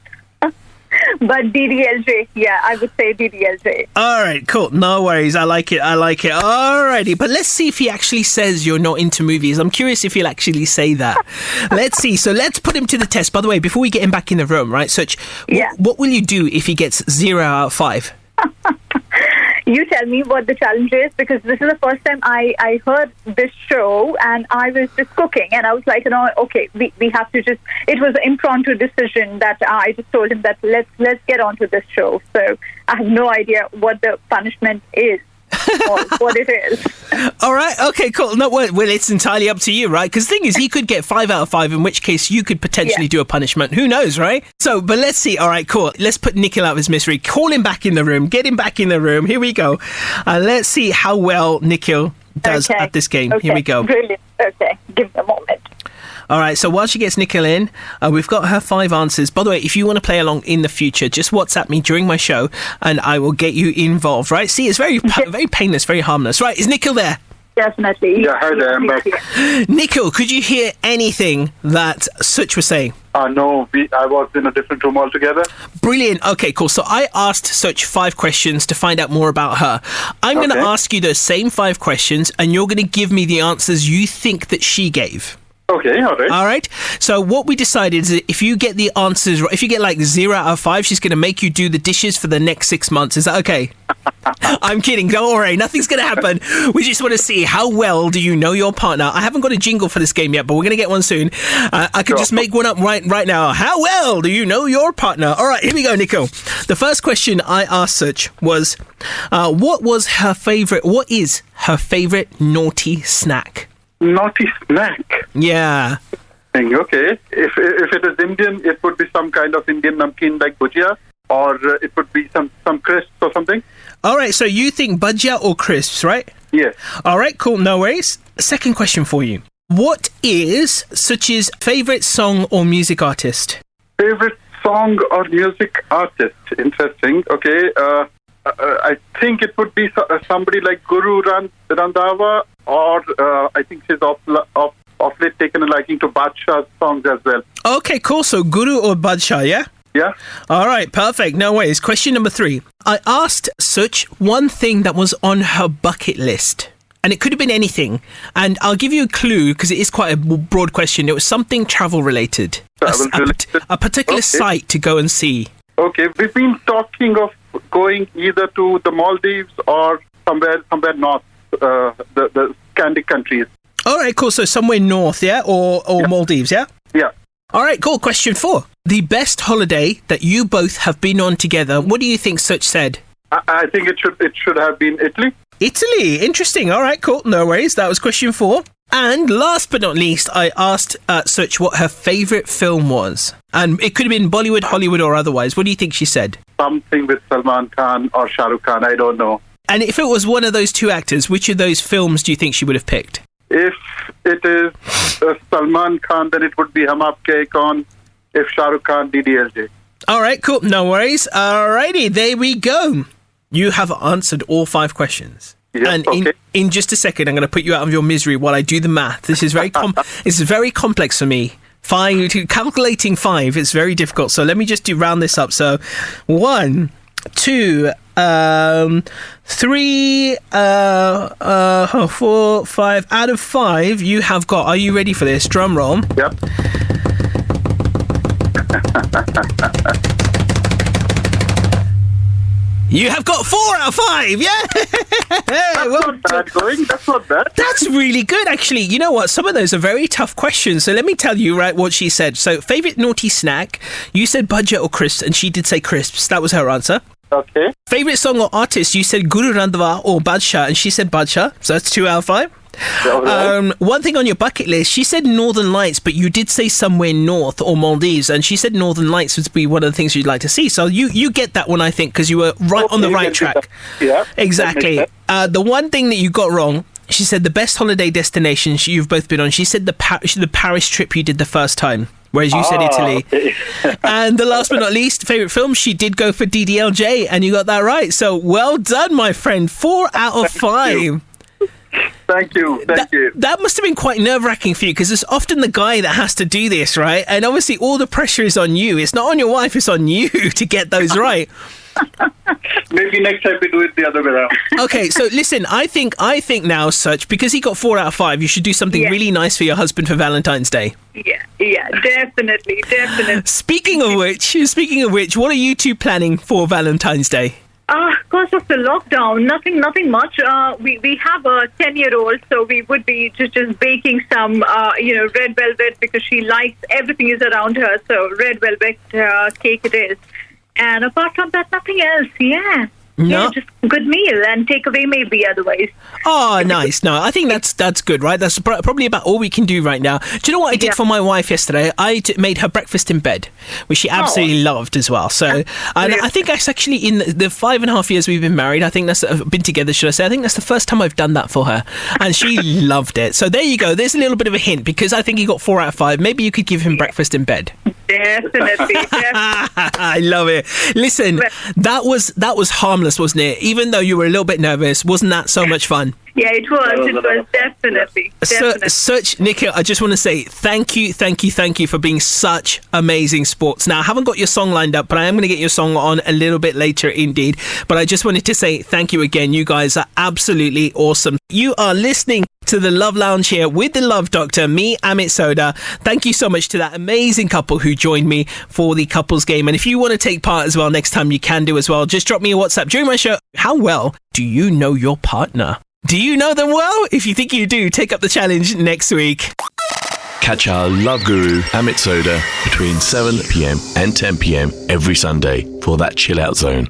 But DDLJ, yeah, I would say DDLJ. All right, cool. No worries. I like it. Alrighty, but let's see if he actually says you're not into movies. I'm curious if he'll actually say that. Let's see. So let's put him to the test. By the way, before we get him back in the room, right, Such, what will you do if he gets 0 out of 5? You tell me what the challenge is, because this is the first time I heard this show and I was just cooking and I was like, okay, we have to just, it was an impromptu decision that I just told him that let's get onto this show. So I have no idea what the punishment is. Or what it is. All right, okay, cool. No, well, it's entirely up to you, right? Because the thing is, he could get 5 out of 5, in which case you could potentially do a punishment. Who knows, right? So, but let's see. All right, cool. Let's put Nikhil out of his misery. Call him back in the room. Get him back in the room. Here we go. Let's see how well Nikhil does at this game. Okay. Here we go. Brilliant. Okay, give me a moment. All right, so while she gets Nikhil in, we've got her 5 answers. By the way, if you want to play along in the future, just WhatsApp me during my show and I will get you involved, right? See, it's very painless, very harmless. Right, is Nikhil there? Definitely. Yeah, hi there, I'm back. Nikhil, could you hear anything that Such was saying? No, I was in a different room altogether. Brilliant. Okay, cool. So I asked Such 5 questions to find out more about her. I'm going to ask you those same 5 questions and you're going to give me the answers you think that she gave. Okay, all right. All right. So what we decided is that if you get the answers, if you get like 0 out of 5, she's going to make you do the dishes for the next 6 months. Is that okay? I'm kidding. Don't worry. Nothing's going to happen. We just want to see how well do you know your partner. I haven't got a jingle for this game yet, but we're going to get one soon. I could just make one up right now. How well do you know your partner? All right, here we go, Nico. The first question I asked Such was, what is her favorite naughty snack? Naughty snack? Yeah. Okay. If it is Indian, it would be some kind of Indian namkeen like bhujia, or it would be some crisps or something. All right, so you think bhujia or crisps, right? Yes. All right, cool. No worries. Second question for you. What is Such's favourite song or music artist? Favorite song or music artist? Interesting. Okay. I think it would be somebody like Guru Randhawa, or I think she's off late taken a liking to Badshah's songs as well. Okay, cool. So Guru or Badshah, yeah? Yeah. All right, perfect. No worries. Question number 3. I asked Such one thing that was on her bucket list. And it could have been anything. And I'll give you a clue because it is quite a broad question. It was something travel related. A particular site to go and see. Okay, we've been talking of going either to the Maldives or somewhere north, the candid countries. All right, cool. So somewhere north, yeah? Or Maldives, yeah? Yeah. All right, cool. Question 4. The best holiday that you both have been on together, what do you think Such said? I think it should have been Italy. Italy. Interesting. All right, cool. No worries. That was question 4. And last but not least, I asked Such what her favourite film was. And it could have been Bollywood, Hollywood or otherwise. What do you think she said? Something with Salman Khan or Shah Rukh Khan. I don't know. And if it was one of those 2 actors, which of those films do you think she would have picked? If it is Salman Khan, then it would be Hum Aapke Hai Kaun. If Shah Rukh Khan, DDLJ. All right, cool. No worries. All righty, there we go. You have answered all 5 questions. Yes, and okay. in just a second, I'm going to put you out of your misery while I do the math. This is very this is very complex for me. Calculating 5 is very difficult. So let me just round this up. So 1, 2, 3, 4, 5. Out of 5, you have got. Are you ready for this? Drum roll. Yep. You have got 4 out of 5. Yeah. That's not bad going. That's not bad. That's really good, actually. You know what? Some of those are very tough questions. So let me tell you, right, what she said. So, favourite naughty snack? You said budget or crisps, and she did say crisps. That was her answer. Okay. Favourite song or artist? You said Guru Randhawa or Badshah, and she said Badshah. So that's 2 out of 5. One thing on your bucket list, she said Northern Lights, but you did say somewhere north or Maldives, and she said Northern Lights would be one of the things you'd like to see. So you get that one, I think, because you were right on the right track. Yeah, exactly. The one thing that you got wrong, she said the best holiday destination you've both been on. She said the Paris trip you did the first time, whereas you said Italy. Okay. And the last but not least, favourite film, she did go for DDLJ, and you got that right. So well done, my friend. 4 out of 5. Thank you. That must have been quite nerve-wracking for you, because it's often the guy that has to do this, right? And obviously all the pressure is on you. It's not on your wife, it's on you to get those right. Maybe next time we do it the other way around. Okay, so listen, I think now, Such, because he got 4 out of 5, you should do something really nice for your husband for Valentine's Day. Yeah, definitely. Speaking of which, what are you two planning for Valentine's Day? Because of the lockdown, nothing much. We have a 10-year-old, so we would be just baking some, red velvet, because she likes everything is around her. So red velvet cake it is. And apart from that, nothing else. Yeah. No. Yeah, just good meal and takeaway maybe otherwise. Oh, nice. No, I think that's good, right? That's probably about all we can do right now. Do you know what I did for my wife yesterday? I made her breakfast in bed, which she absolutely loved as well. So I think that's actually in the 5.5 years we've been married, I think that's been together, should I say? I think that's the first time I've done that for her, and she loved it. So there you go. There's a little bit of a hint, because I think he got 4 out of 5. Maybe you could give him breakfast in bed. Definitely. I love it. Listen, that was harmless, wasn't it? Even though you were a little bit nervous, wasn't that so much fun? Yeah, it was definitely. Such, Nikhil, I just want to say thank you for being such amazing sports. Now, I haven't got your song lined up, but I am going to get your song on a little bit later indeed. But I just wanted to say thank you again. You guys are absolutely awesome. You are listening to the Love Lounge here with the Love Doctor, me, Amit Sodha. Thank you so much to that amazing couple who joined me for the couples game. And if you want to take part as well next time, you can do as well. Just drop me a WhatsApp during my show. How well do you know your partner? Do you know them well? If you think you do, take up the challenge next week. Catch our love guru, Amit Sodha, between 7 p.m. and 10 p.m. every Sunday for that chill out zone.